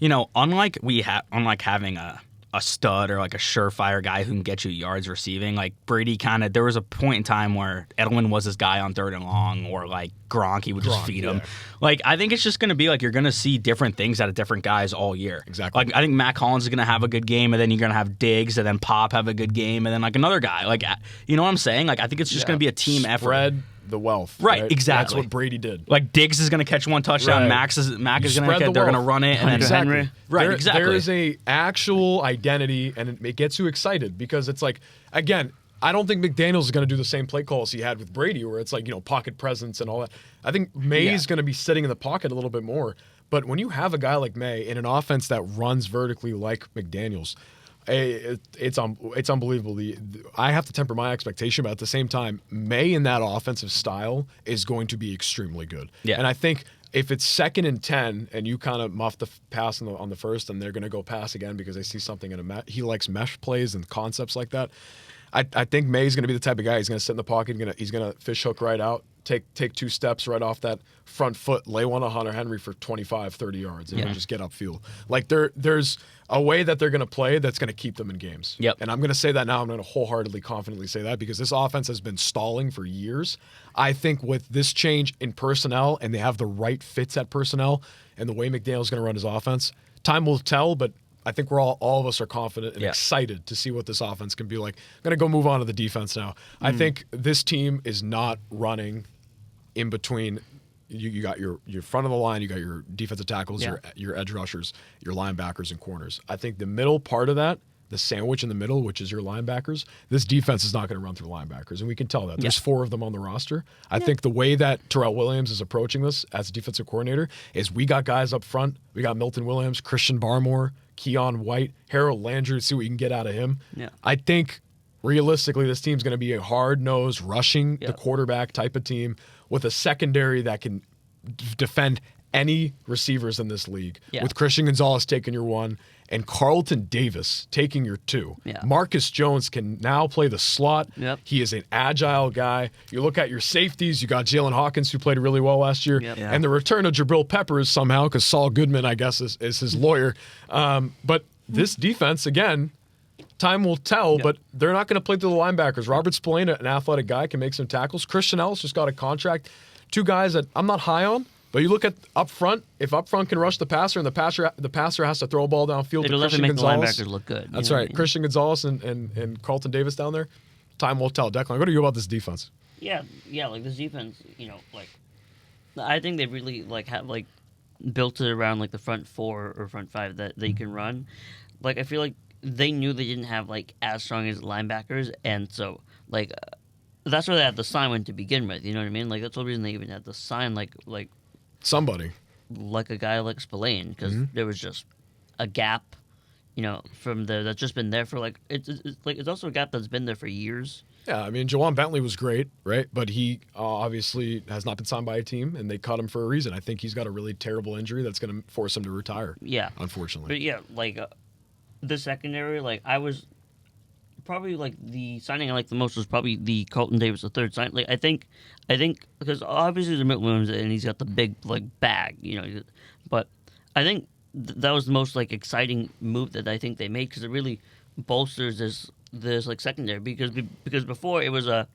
Speaker 2: unlike having a stud or like a surefire guy who can get you yards receiving. Like Brady there was a point in time where Edelman was his guy on 3rd and long, or like Gronk, he would just feed him. Like, I think it's just going to be like you're going to see different things out of different guys all year.
Speaker 1: Exactly.
Speaker 2: Like, I think Matt Collins is going to have a good game, and then you're going to have Diggs, and then Pop have a good game, and then like another guy. Like, you know what I'm saying? Like, I think it's just going to be a team effort.
Speaker 1: Spread the wealth.
Speaker 2: Right, exactly.
Speaker 1: That's what Brady did.
Speaker 2: Like Diggs is going to catch 1 touchdown.
Speaker 1: Right.
Speaker 2: Mac is going to get. They're going to run it, and then
Speaker 1: Henry.
Speaker 2: Right, exactly.
Speaker 1: There is a actual identity, and it gets you excited because it's like, again, I don't think McDaniels is going to do the same play calls he had with Brady, where it's like pocket presence and all that. I think May's going to be sitting in the pocket a little bit more. But when you have a guy like May in an offense that runs vertically like McDaniels, it's unbelievable. I have to temper my expectation, but at the same time, May in that offensive style is going to be extremely good.
Speaker 2: Yeah.
Speaker 1: And I think if it's 2nd and 10 and you kind of muff the pass on the first, and they're going to go pass again because they see something in he likes mesh plays and concepts like that. I think May's going to be the type of guy. He's going to sit in the pocket. He's going to fish hook right out, take 2 steps right off that front foot, lay one on Hunter Henry for 25, 30 yards, and just get upfield. Like there's a way that they're going to play that's going to keep them in games.
Speaker 2: Yep.
Speaker 1: And I'm going to say that now. I'm going to wholeheartedly, confidently say that because this offense has been stalling for years. I think with this change in personnel, and they have the right fits at personnel, and the way McDaniel's going to run his offense, time will tell, but I think all of us are confident and excited to see what this offense can be like. I'm going to go move on to the defense now. I think this team is not running in between. You got your front of the line, you got your defensive tackles, your edge rushers, your linebackers and corners. I think the middle part of that, the sandwich in the middle, which is your linebackers, this defense is not going to run through linebackers, and we can tell that. There's 4 of them on the roster. I think the way that Terrell Williams is approaching this as a defensive coordinator is we got guys up front. We got Milton Williams, Christian Barmore, Keon White, Harold Landry, to see what we can get out of him.
Speaker 3: Yeah.
Speaker 1: I think realistically this team's going to be a hard-nosed, rushing the quarterback type of team with a secondary that can defend any receivers in this league.
Speaker 3: Yeah.
Speaker 1: With Christian Gonzalez taking your 1 and Carlton Davis taking your 2.
Speaker 3: Yeah.
Speaker 1: Marcus Jones can now play the slot.
Speaker 3: Yep.
Speaker 1: He is an agile guy. You look at your safeties, you got Jalen Hawkins, who played really well last year, and the return of Jabril Peppers somehow, because Saul Goodman, I guess, is his lawyer. But this defense, again, time will tell, but they're not going to play through the linebackers. Robert Spillane, an athletic guy, can make some tackles. Christian Ellis just got a contract. 2 guys that I'm not high on. But you look at up front, if up front can rush the passer and the passer has to throw a ball downfield to Christian Gonzalez.
Speaker 3: The linebackers look good.
Speaker 1: That's right. Christian Gonzalez and Carlton Davis down there. Time will tell. Declan, what do you about this defense?
Speaker 3: Yeah, like this defense, I think they really have built it around the front 4 or front 5 that you can run. Like I feel like they knew they didn't have like as strong as linebackers, and so like that's why they had to sign one to begin with. You know what I mean? Like that's the reason they even had to sign like
Speaker 1: Somebody.
Speaker 3: like a guy like Spillane, because there was just a gap, from that's just been there for like it's also a gap that's been there for years.
Speaker 1: Yeah, I mean, Jawan Bentley was great, right? But he obviously has not been signed by a team, and they cut him for a reason. I think he's got a really terrible injury that's going to force him to retire.
Speaker 3: Yeah,
Speaker 1: unfortunately.
Speaker 3: But yeah, like the secondary, like I was probably like the signing I liked the most was probably the Carlton Davis III sign. Like I think because obviously the Milton Williams and he's got the big like bag, but I think that was the most like exciting move that I think they made, because it really bolsters this like secondary, because before it was a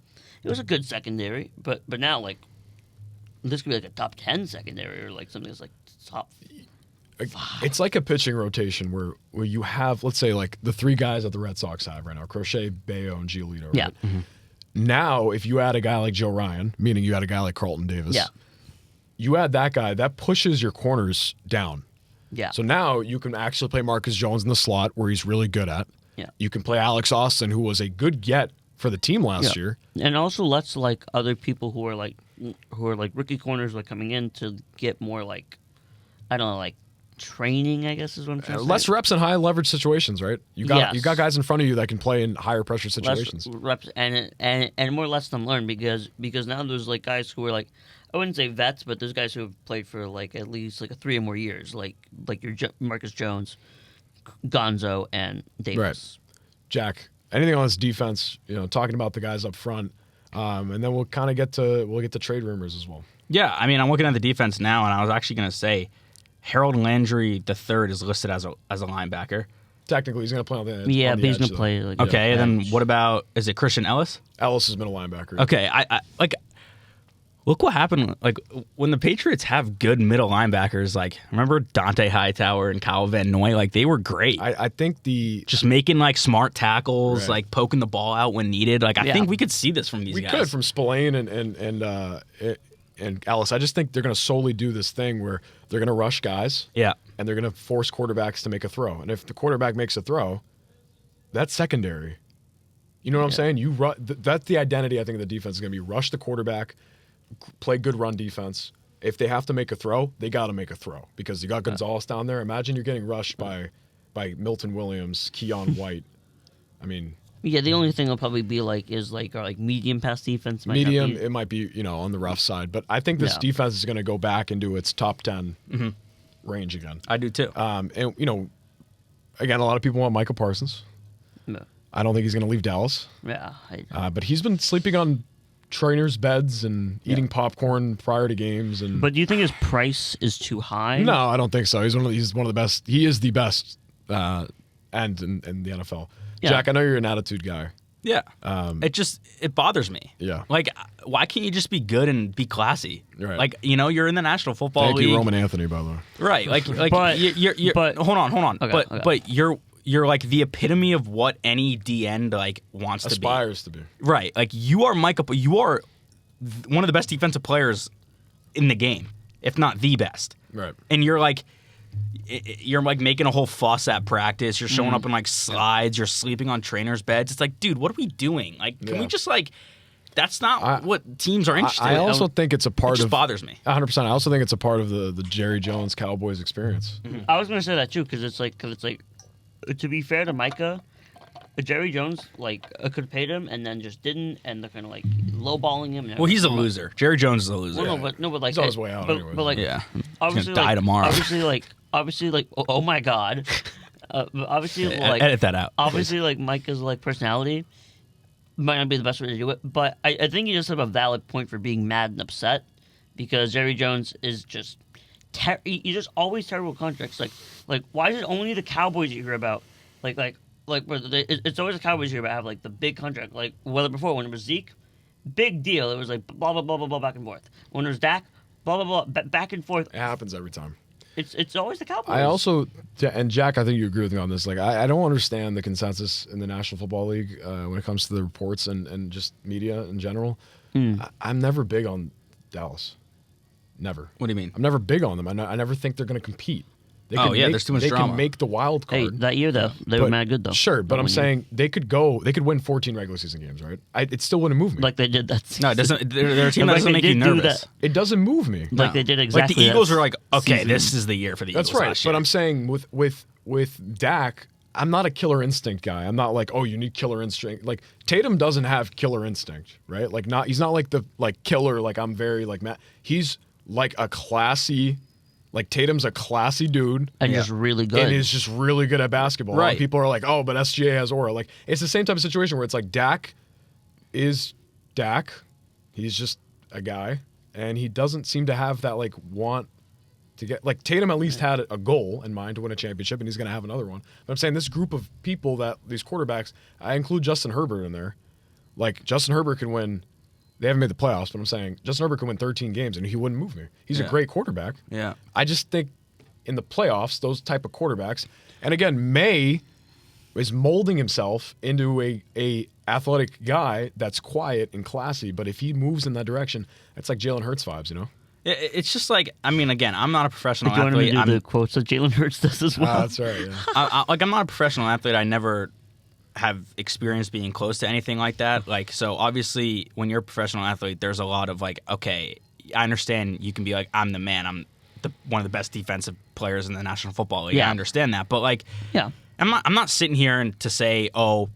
Speaker 3: good secondary, but now like this could be like a top 10 secondary, or like something that's like top 5.
Speaker 1: It's like a pitching rotation where you have, let's say, like the 3 guys that the Red Sox have right now: Crochet, Bayo, and Giolito. Right?
Speaker 3: Yeah. Mm-hmm.
Speaker 1: Now, if you add a guy like Joe Ryan, meaning you add a guy like Carlton Davis, you add that guy, that pushes your corners down.
Speaker 3: Yeah.
Speaker 1: So now you can actually play Marcus Jones in the slot, where he's really good at.
Speaker 3: Yeah.
Speaker 1: You can play Alex Austin, who was a good get for the team last year.
Speaker 3: And also lets like other people who are like rookie corners like coming in to get more like, I don't know, like training, I guess is what I'm trying to say.
Speaker 1: Less reps in high leverage situations, right? You got guys in front of you that can play in higher pressure situations.
Speaker 3: Less reps and more lets them learn, because now there's like guys who are like, I wouldn't say vets, but there's guys who have played for like at least like a 3 or more years, like your Marcus Jones, Gonzo, and Davis.
Speaker 1: Right. Jack, anything on this defense? Talking about the guys up front, and then we'll kind of get to trade rumors as well.
Speaker 2: Yeah, I mean, I'm looking at the defense now, and I was actually going to say Harold Landry III is listed as a linebacker.
Speaker 1: Technically, he's going to play on the edge.
Speaker 3: Yeah,
Speaker 1: on the
Speaker 3: but he's
Speaker 1: edge,
Speaker 3: going to play. Like,
Speaker 2: okay, and then what about, is it Christian Ellis?
Speaker 1: Ellis has been a linebacker.
Speaker 2: Okay, I like. Look what happened. Like when the Patriots have good middle linebackers, like remember Dante Hightower and Kyle Van Noy, like they were great.
Speaker 1: I think
Speaker 2: just making like smart tackles,
Speaker 1: right.
Speaker 2: like poking the ball out when needed. Like I think we could see this from these guys.
Speaker 1: We could from Spillane and Ellis. I just think they're going to solely do this thing where they're going to rush guys.
Speaker 2: Yeah.
Speaker 1: And they're going to force quarterbacks to make a throw. And if the quarterback makes a throw, that's secondary. You know what I'm saying? That's the identity, I think, of the defense is going to be rush the quarterback, play good run defense. If they have to make a throw, they got to make a throw, because you got Gonzalez down there. Imagine you're getting rushed by Milton Williams, Keon White. I mean,
Speaker 3: yeah, the only thing will probably be like is like our like medium pass defense.
Speaker 1: It might be on the rough side, but I think this defense is going to go back into its top 10 range again.
Speaker 2: I do too.
Speaker 1: And again, a lot of people want Micah Parsons.
Speaker 3: No.
Speaker 1: I don't think he's going to leave Dallas.
Speaker 3: Yeah,
Speaker 1: but he's been sleeping on trainers' beds and eating popcorn prior to games.
Speaker 3: But do you think his price is too high?
Speaker 1: No, I don't think so. He's one of the best. He is the best end in the NFL.
Speaker 3: Yeah.
Speaker 1: Jack, I know you're an attitude guy.
Speaker 2: Yeah. It bothers me.
Speaker 1: Yeah.
Speaker 2: Like, why can't you just be good and be classy?
Speaker 1: Right.
Speaker 2: Like, you're in the National Football League.
Speaker 1: Thank you, Roman Anthony, by the way.
Speaker 2: Right. Like,
Speaker 3: but
Speaker 2: hold on.
Speaker 3: Okay.
Speaker 2: But you're like the epitome of what any D end like wants
Speaker 1: aspires to be.
Speaker 2: Right. Like you are Micah. You are one of the best defensive players in the game, if not the best.
Speaker 1: Right.
Speaker 2: And you're like making a whole fuss at practice. You're showing up in like slides. You're sleeping on trainers' beds. It's like, dude, what are we doing? Like, can we just like? That's not what teams are interested in.
Speaker 1: I also think it's a part of.
Speaker 2: It just bothers me.
Speaker 1: 100%. I also think it's a part of the Jerry Jones Cowboys experience.
Speaker 3: Mm-hmm. I was going to say that too, because it's like, to be fair to Micah, Jerry Jones could have paid him and then just didn't, and they're kind of like lowballing him.
Speaker 2: Well, he's a loser. Jerry Jones is a loser.
Speaker 3: Well, but like
Speaker 1: he's on his way out.
Speaker 3: But like,
Speaker 2: obviously, he's gonna die tomorrow.
Speaker 3: Obviously, oh my god. Obviously,
Speaker 2: edit that out.
Speaker 3: Obviously, like Micah's personality might not be the best way to do it, but I think you just have a valid point for being mad and upset, because Jerry Jones is just. He's just always terrible contracts. Like why is it only the Cowboys you hear about? It's always the Cowboys you hear about have like the big contract. Like whether before when it was Zeke, big deal. It was like blah blah blah blah blah back and forth. When it was Dak, blah blah blah back and forth.
Speaker 1: It happens every time.
Speaker 3: It's always the Cowboys.
Speaker 1: I also, and Jack, I think you agree with me on this. Like I don't understand the consensus in the National Football League when it comes to the reports and just media in general. I'm never big on Dallas. Never.
Speaker 2: What do you mean?
Speaker 1: I'm never big on them. I never think they're going to compete.
Speaker 2: there's too much drama.
Speaker 1: They can make the wild
Speaker 3: Hey,
Speaker 1: card.
Speaker 3: that year though, they were mad good though.
Speaker 1: Sure, but I'm saying they could win 14 regular season games, right? It still wouldn't move me.
Speaker 3: Like they did that season.
Speaker 2: No, it doesn't. They're a team that
Speaker 3: Like
Speaker 2: doesn't
Speaker 3: they
Speaker 2: make you
Speaker 3: did do
Speaker 2: nervous.
Speaker 3: that.
Speaker 1: It doesn't move me.
Speaker 3: Like they did exactly.
Speaker 2: Like the Eagles
Speaker 3: that
Speaker 2: are like, okay,
Speaker 3: season.
Speaker 2: this is the year for the Eagles.
Speaker 1: That's right.
Speaker 2: last year.
Speaker 1: But I'm saying with Dak, I'm not a killer instinct guy. I'm not like, oh, you need killer instinct. Like Tatum doesn't have killer instinct, right? Like he's not like the killer. Like I'm very like Matt. He's like a classy. Like Tatum's a classy dude
Speaker 3: and just really good.
Speaker 1: and is just really good at basketball.
Speaker 2: Right.
Speaker 1: And people are like, oh, but SGA has aura. Like it's the same type of situation where it's like Dak is Dak. He's just a guy, and he doesn't seem to have that like want to get like Tatum at least had a goal in mind to win a championship, and he's going to have another one. But I'm saying this group of people these quarterbacks, I include Justin Herbert in there. Like Justin Herbert can win. They haven't made the playoffs, but I'm saying Justin Herbert can win 13 games and he wouldn't move me. He's a great quarterback.
Speaker 2: Yeah.
Speaker 1: I just think in the playoffs, those type of quarterbacks, and again, May is molding himself into a athletic guy that's quiet and classy. But if he moves in that direction, it's like Jalen Hurts vibes, you know?
Speaker 2: It's just like, I mean, again, I'm not a professional
Speaker 3: Do you want
Speaker 2: athlete.
Speaker 3: me to do the quotes that Jalen Hurts does as well?
Speaker 1: That's right. Yeah.
Speaker 2: I'm not a professional athlete. I never have experienced being close to anything like that. Like, so obviously, when you're a professional athlete, there's a lot of like, okay, I understand you can be like, I'm the man. I'm one of the best defensive players in the National Football League.
Speaker 3: Yeah.
Speaker 2: I understand that, but like,
Speaker 3: Yeah.
Speaker 2: I'm not sitting here and to say, oh,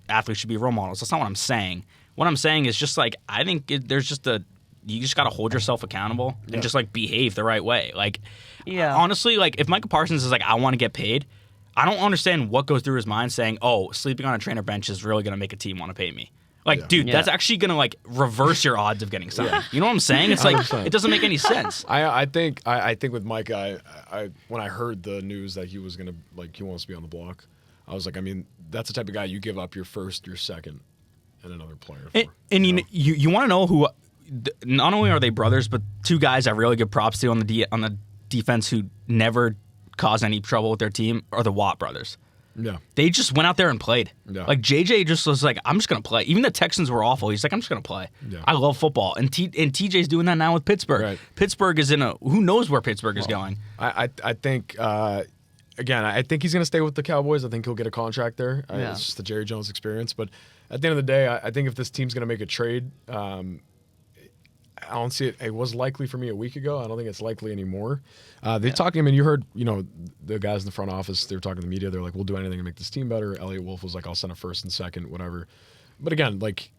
Speaker 2: athletes should be role models. That's not what I'm saying. What I'm saying is just like, I think there's just you just got to hold yourself accountable and just like behave the right way. Like, honestly, like if Michael Parsons is like, I want to get paid, I don't understand what goes through his mind saying, oh, sleeping on a trainer bench is really going to make a team want to pay me. Like, dude, that's actually going to like reverse your odds of getting signed. You know what I'm saying? It's like,
Speaker 1: 100%.
Speaker 2: it doesn't make any sense.
Speaker 1: I think with Mike, I when I heard the news that he was gonna he wants to be on the block, I was like, I mean, that's the type of guy you give up your first, your second, and another player for.
Speaker 2: And you want to know who? Not only are they brothers, but two guys I really give props to on the defense who never caused any trouble with their team are the Watt brothers.
Speaker 1: Yeah.
Speaker 2: They just went out there and played.
Speaker 1: Yeah.
Speaker 2: Like JJ just was like, I'm just gonna play. Even the Texans were awful. He's like, I'm just gonna play.
Speaker 1: Yeah.
Speaker 2: I love football. And TJ's doing that now with Pittsburgh.
Speaker 1: Right.
Speaker 2: Pittsburgh is who knows where Pittsburgh is going.
Speaker 1: I think again, I think he's gonna stay with the Cowboys. I think he'll get a contract there. It's just the Jerry Jones experience. But at the end of the day, I think if this team's gonna make a trade, I don't see it. It was likely for me a week ago. I don't think it's likely anymore. They're talking. I mean, you heard, the guys in the front office. They were talking to the media. They're like, "We'll do anything to make this team better." Elliot Wolf was like, "I'll send a first and second, whatever." But again, like,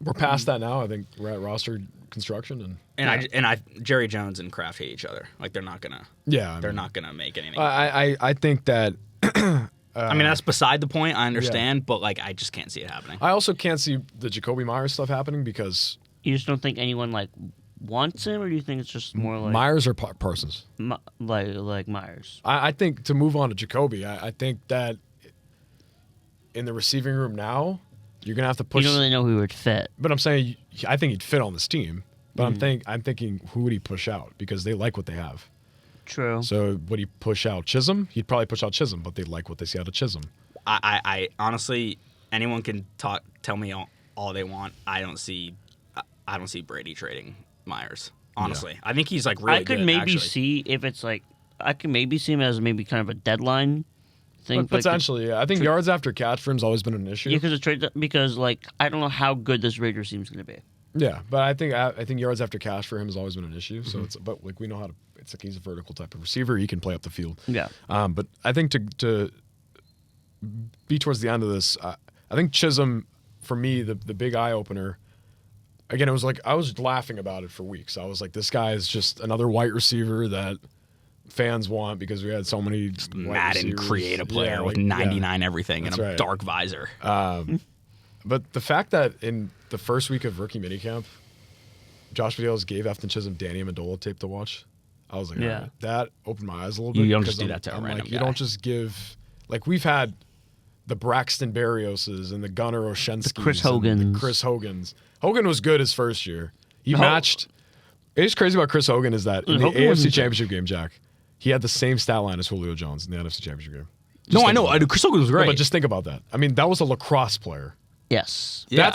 Speaker 1: we're past that now. I think we're at roster construction,
Speaker 2: and Jerry Jones and Kraft hate each other. Like they're not gonna.
Speaker 1: Yeah,
Speaker 2: they're not gonna make anything.
Speaker 1: I think that.
Speaker 2: I mean, that's beside the point. I understand, but like, I just can't see it happening.
Speaker 1: I also can't see the Jacoby Myers stuff happening because.
Speaker 3: You just don't think anyone like wants him, or do you think it's just more like
Speaker 1: Myers or Parsons?
Speaker 3: Like Myers.
Speaker 1: I think to move on to Jacoby, I think that in the receiving room now, you're gonna have to push.
Speaker 3: You don't really know who would fit.
Speaker 1: But I'm saying I think he'd fit on this team. But I'm thinking who would he push out because they like what they have.
Speaker 3: True.
Speaker 1: So would he push out Chisholm? He'd probably push out Chisholm, but they like what they see out of Chisholm.
Speaker 2: I honestly, anyone can tell me all they want. I don't see Brady trading Myers. Honestly, I think he's like really.
Speaker 3: I could
Speaker 2: good,
Speaker 3: maybe
Speaker 2: actually.
Speaker 3: see if it's like I could maybe see him as maybe kind of a deadline thing.
Speaker 1: But potentially, yeah. I think yards after catch for him's always been an issue.
Speaker 3: Yeah, because like I don't know how good this Raiders team's going to be.
Speaker 1: Yeah, but I think yards after catch for him has always been an issue. So but like we know how to. It's like he's a vertical type of receiver. He can play up the field.
Speaker 3: Yeah.
Speaker 1: But I think to be towards the end of this, I think Chisholm for me the big eye opener. Again, it was like I was laughing about it for weeks. I was like, this guy is just another white receiver that fans want because we had so many
Speaker 2: Madden create a player with 99 everything and a dark visor.
Speaker 1: But the fact that in the first week of rookie minicamp, Josh Videos gave Efton Chisholm Danny Amendola tape to watch, I was like, all right, that opened my eyes a little bit.
Speaker 2: You don't just do that to a random guy.
Speaker 1: You don't just give – we've had the Braxton Berrioses and the Gunnar Oshenskis.
Speaker 3: The Chris Hogans.
Speaker 1: The Chris Hogans. Hogan was good his first year. He matched – it's crazy about Chris Hogan is that in the AFC Championship game, Jack, he had the same stat line as Julio Jones in the NFC Championship game.
Speaker 2: I know. Chris Hogan was great.
Speaker 1: No, but just think about that. I mean, that was a lacrosse player.
Speaker 3: Yes.
Speaker 2: Yeah,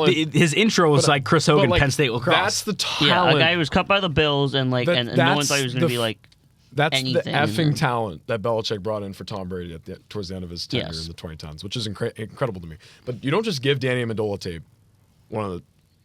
Speaker 2: his intro was like Chris Hogan, Penn State lacrosse.
Speaker 1: That's the talent.
Speaker 3: Yeah, a guy who was cut by the Bills and no one thought he was going to be like.
Speaker 1: That's
Speaker 3: anything.
Speaker 1: the effing talent that Belichick brought in for Tom Brady towards the end of his tenure
Speaker 3: Yes.
Speaker 1: in the 2010s, which is incredible to me. But you don't just give Danny Amendola tape, one of the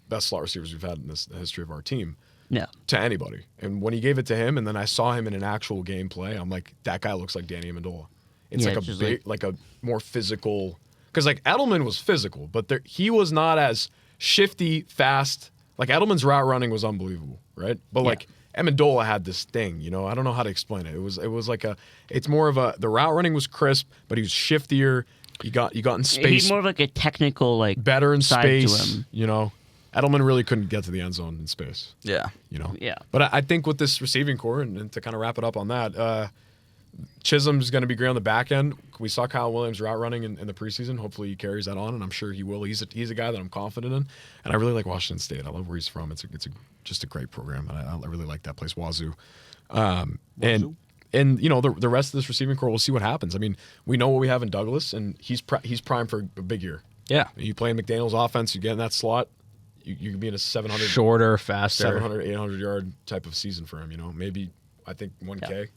Speaker 1: best slot receivers we've had in the history of our team,
Speaker 3: No.
Speaker 1: to anybody. And when he gave it to him, and then I saw him in an actual game play, I'm like, that guy looks like Danny Amendola. It's
Speaker 3: Yeah,
Speaker 1: like a
Speaker 3: just
Speaker 1: big, like a more physical. Because like Edelman was physical, but he was not as shifty, fast. Like Edelman's route running was unbelievable, right? But like Amendola had this thing, you know. I don't know how to explain it. It was like it's more of the route running was crisp, but he was shiftier. He got in space.
Speaker 3: He's more of like a technical, like,
Speaker 1: better in
Speaker 3: side
Speaker 1: space,
Speaker 3: to him.
Speaker 1: you know. Edelman really couldn't get to the end zone in space.
Speaker 2: Yeah.
Speaker 1: You know.
Speaker 3: Yeah.
Speaker 1: But I think with this receiving core, and to kind of wrap it up on that, Chisholm's going to be great on the back end. We saw Kyle Williams route running in the preseason. Hopefully he carries that on, and I'm sure he will. He's a guy that I'm confident in, and I really like Washington State. I love where he's from. It's just a great program, and I really like that place, Wazoo. And you know the rest of this receiving core, we'll see what happens. I mean, we know what we have in Douglas, and he's primed for a big year.
Speaker 2: Yeah.
Speaker 1: You play in McDaniel's offense, you get in that slot, you can be in a 700
Speaker 2: Shorter, faster.
Speaker 1: 700, 800 yard type of season for him. You know, maybe I think 1K.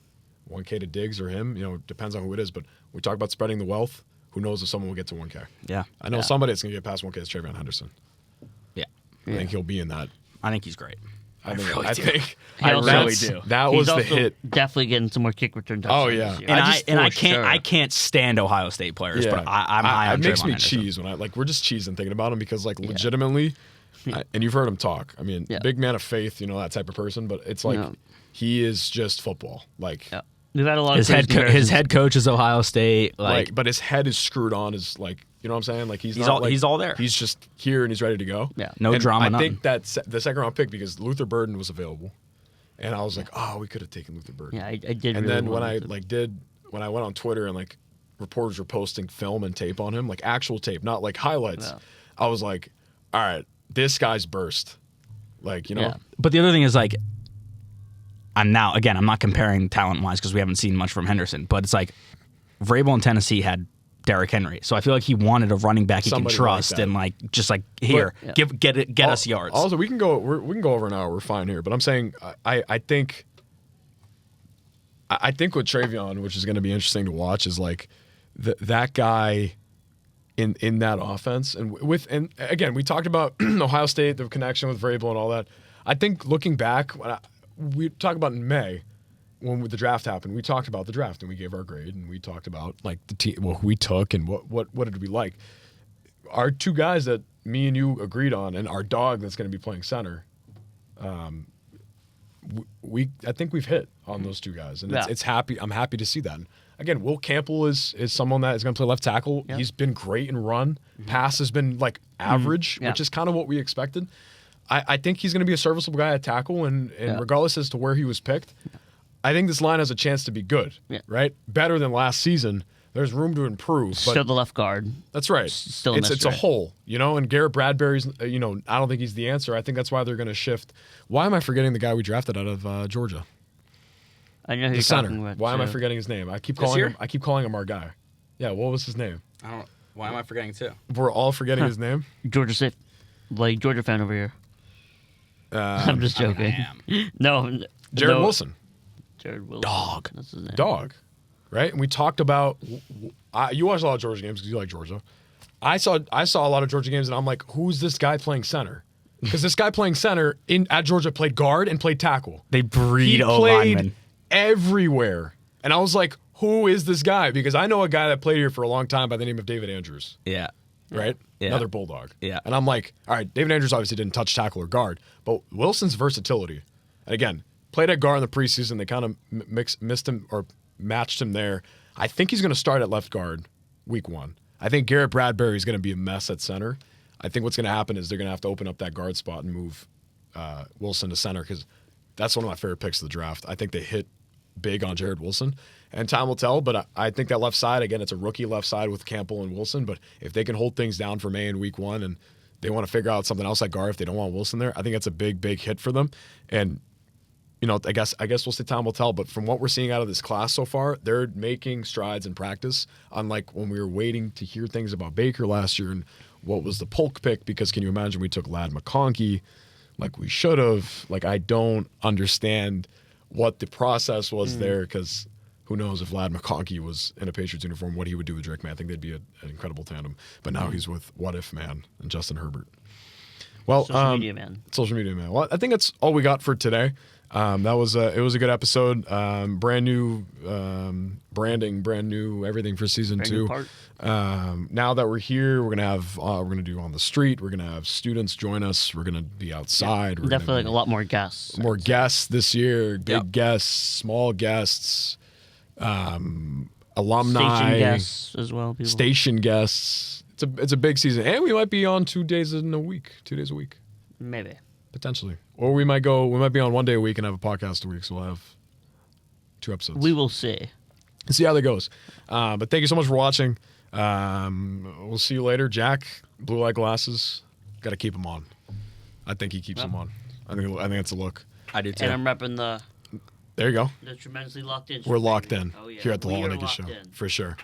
Speaker 1: 1K to Diggs or him, you know, depends on who it is. But we talk about spreading the wealth. Who knows if someone will get to 1K?
Speaker 2: Yeah.
Speaker 1: I know somebody that's going to get past 1K is TreVeyon Henderson.
Speaker 2: Yeah.
Speaker 1: I think he'll be in that.
Speaker 2: I think he's great.
Speaker 1: I think
Speaker 3: He also-
Speaker 2: really do.
Speaker 1: That
Speaker 3: He's
Speaker 1: was the
Speaker 3: also
Speaker 1: hit.
Speaker 3: definitely getting some more kick return touchdowns.
Speaker 1: Oh, yeah.
Speaker 3: this year.
Speaker 2: And I
Speaker 3: For
Speaker 2: can't
Speaker 3: sure.
Speaker 2: I can't stand Ohio State players, but I'm high on
Speaker 1: It makes
Speaker 2: TreVeyon
Speaker 1: me
Speaker 2: Henderson.
Speaker 1: cheese when we're just cheesing thinking about him because legitimately, and you've heard him talk. I mean, big man of faith, you know, that type of person. But it's like he is just football. Like.
Speaker 3: Yeah. We've had a lot
Speaker 2: His
Speaker 3: of
Speaker 2: his head coach is Ohio State. Like
Speaker 1: but his head is screwed on. Is like, you know what I'm saying? Like he's
Speaker 2: all there.
Speaker 1: He's just here and he's ready to go.
Speaker 3: Yeah.
Speaker 2: No
Speaker 1: And
Speaker 2: drama,
Speaker 1: I
Speaker 2: nothing.
Speaker 1: think that's the second round pick because Luther Burden was available, and I was like, oh, we could have taken Luther Burden.
Speaker 3: Yeah, I did.
Speaker 1: And
Speaker 3: really
Speaker 1: then when
Speaker 3: want
Speaker 1: I
Speaker 3: to.
Speaker 1: when I went on Twitter and like reporters were posting film and tape on him, like actual tape, not like highlights.
Speaker 3: Yeah.
Speaker 1: I was like, all right, this guy's burst. Like, you know.
Speaker 3: Yeah.
Speaker 2: But the other thing is like I'm not comparing talent wise because we haven't seen much from Henderson, but it's like Vrabel in Tennessee had Derrick Henry, so I feel like he wanted a running back he
Speaker 1: Somebody
Speaker 2: can
Speaker 1: like
Speaker 2: trust
Speaker 1: that.
Speaker 2: and like just like here, get us yards.
Speaker 1: Also, we can go over an hour. We're fine here. But I'm saying I think with TreVeyon, which is going to be interesting to watch, is like that guy in that offense and again we talked about Ohio State, the connection with Vrabel and all that. I think looking back, we talk about in May when the draft happened. We talked about the draft and we gave our grade and we talked about like the team, who we took and what did we like. Our two guys that me and you agreed on, and our dog that's going to be playing center. I think we've hit on those two guys, and it's happy. I'm happy to see that. And again, Will Campbell is someone that is going to play left tackle. Yeah. He's been great in run. Pass has been like average, which is kind of what we expected. I think he's going to be a serviceable guy at tackle, and regardless as to where he was picked, I think this line has a chance to be good, right? Better than last season. There's room to improve. But
Speaker 3: Still the left guard.
Speaker 1: That's right.
Speaker 3: Still
Speaker 1: it's a hole, you know, and Garrett Bradbury's, you know, I don't think he's the answer. I think that's why they're going to shift. Why am I forgetting the guy we drafted out of Georgia?
Speaker 3: I know who
Speaker 1: The
Speaker 3: you're
Speaker 1: center.
Speaker 3: talking about.
Speaker 1: Why am I
Speaker 3: too.
Speaker 1: forgetting his name? I keep
Speaker 2: This
Speaker 1: calling
Speaker 2: year?
Speaker 1: him. I keep calling him our guy. Yeah, what was his name?
Speaker 2: Why am I forgetting too?
Speaker 1: We're all forgetting his name.
Speaker 3: Georgia fan over here. I'm just joking. No,
Speaker 1: Jared
Speaker 3: no.
Speaker 1: Wilson.
Speaker 3: Jared Wilson.
Speaker 2: Dog.
Speaker 3: That's his name.
Speaker 1: Dog. Right? And we talked about you watch a lot of Georgia games because you like Georgia. I saw a lot of Georgia games and I'm like, who's this guy playing center? Because this guy playing center at Georgia played guard and played tackle.
Speaker 2: They breed
Speaker 1: He
Speaker 2: O-linemen.
Speaker 1: played everywhere. And I was like, who is this guy? Because I know a guy that played here for a long time by the name of David Andrews.
Speaker 2: Yeah.
Speaker 1: Right?
Speaker 2: Yeah.
Speaker 1: Another Bulldog.
Speaker 2: Yeah.
Speaker 1: And I'm like, all right, David Andrews obviously didn't touch tackle or guard, but Wilson's versatility. And again, played at guard in the preseason. They kind of missed him or matched him there. I think he's going to start at left guard week 1. I think Garrett Bradbury is going to be a mess at center. I think what's going to happen is they're going to have to open up that guard spot and move Wilson to center because that's one of my favorite picks of the draft. I think they hit big on Jared Wilson. And time will tell, but I think that left side, again, it's a rookie left side with Campbell and Wilson, but if they can hold things down for May in week 1 and they want to figure out something else like guard if they don't want Wilson there, I think that's a big, big hit for them. And, you know, I guess we'll say time will tell, but from what we're seeing out of this class so far, they're making strides in practice, unlike when we were waiting to hear things about Baker last year and what was the Polk pick, because can you imagine we took Ladd McConkey like we should have? Like, I don't understand what the process was there, because who knows if Vlad McConkey was in a Patriots uniform, what he would do with Drake May. I think they'd be an incredible tandem. But now he's with What If Man and Justin Herbert. Well,
Speaker 3: Social media man.
Speaker 1: Social media man. Well, I think that's all we got for today. It was a good episode. Brand new branding, brand new everything for season
Speaker 3: Brand
Speaker 1: 2.
Speaker 3: new part.
Speaker 1: Now that we're here, we're gonna do on the street. We're gonna have students join us. We're gonna be outside. We're
Speaker 3: Definitely
Speaker 1: gonna
Speaker 3: like a lot more guests.
Speaker 1: more guests this year. Big
Speaker 2: Yep.
Speaker 1: guests, small guests, alumni,
Speaker 3: Station guests as well. People.
Speaker 1: station guests. It's a big season, and we might be on 2 days a week,
Speaker 3: Maybe.
Speaker 1: potentially, or we might be on 1 day a week and have a podcast a week. So we'll have 2 episodes.
Speaker 3: We will see.
Speaker 1: See how that goes. But thank you so much for watching. We'll see you later. Jack, blue light glasses, got to keep them on. I think he keeps them on. I think it's a look.
Speaker 2: I do too.
Speaker 3: And I'm repping the
Speaker 1: There you go.
Speaker 3: tremendously locked in.
Speaker 1: We're locked in
Speaker 3: Oh, yeah.
Speaker 1: here at the
Speaker 3: We
Speaker 1: Hallal
Speaker 3: are
Speaker 1: Hickey
Speaker 3: locked
Speaker 1: Show
Speaker 3: in.
Speaker 1: for sure.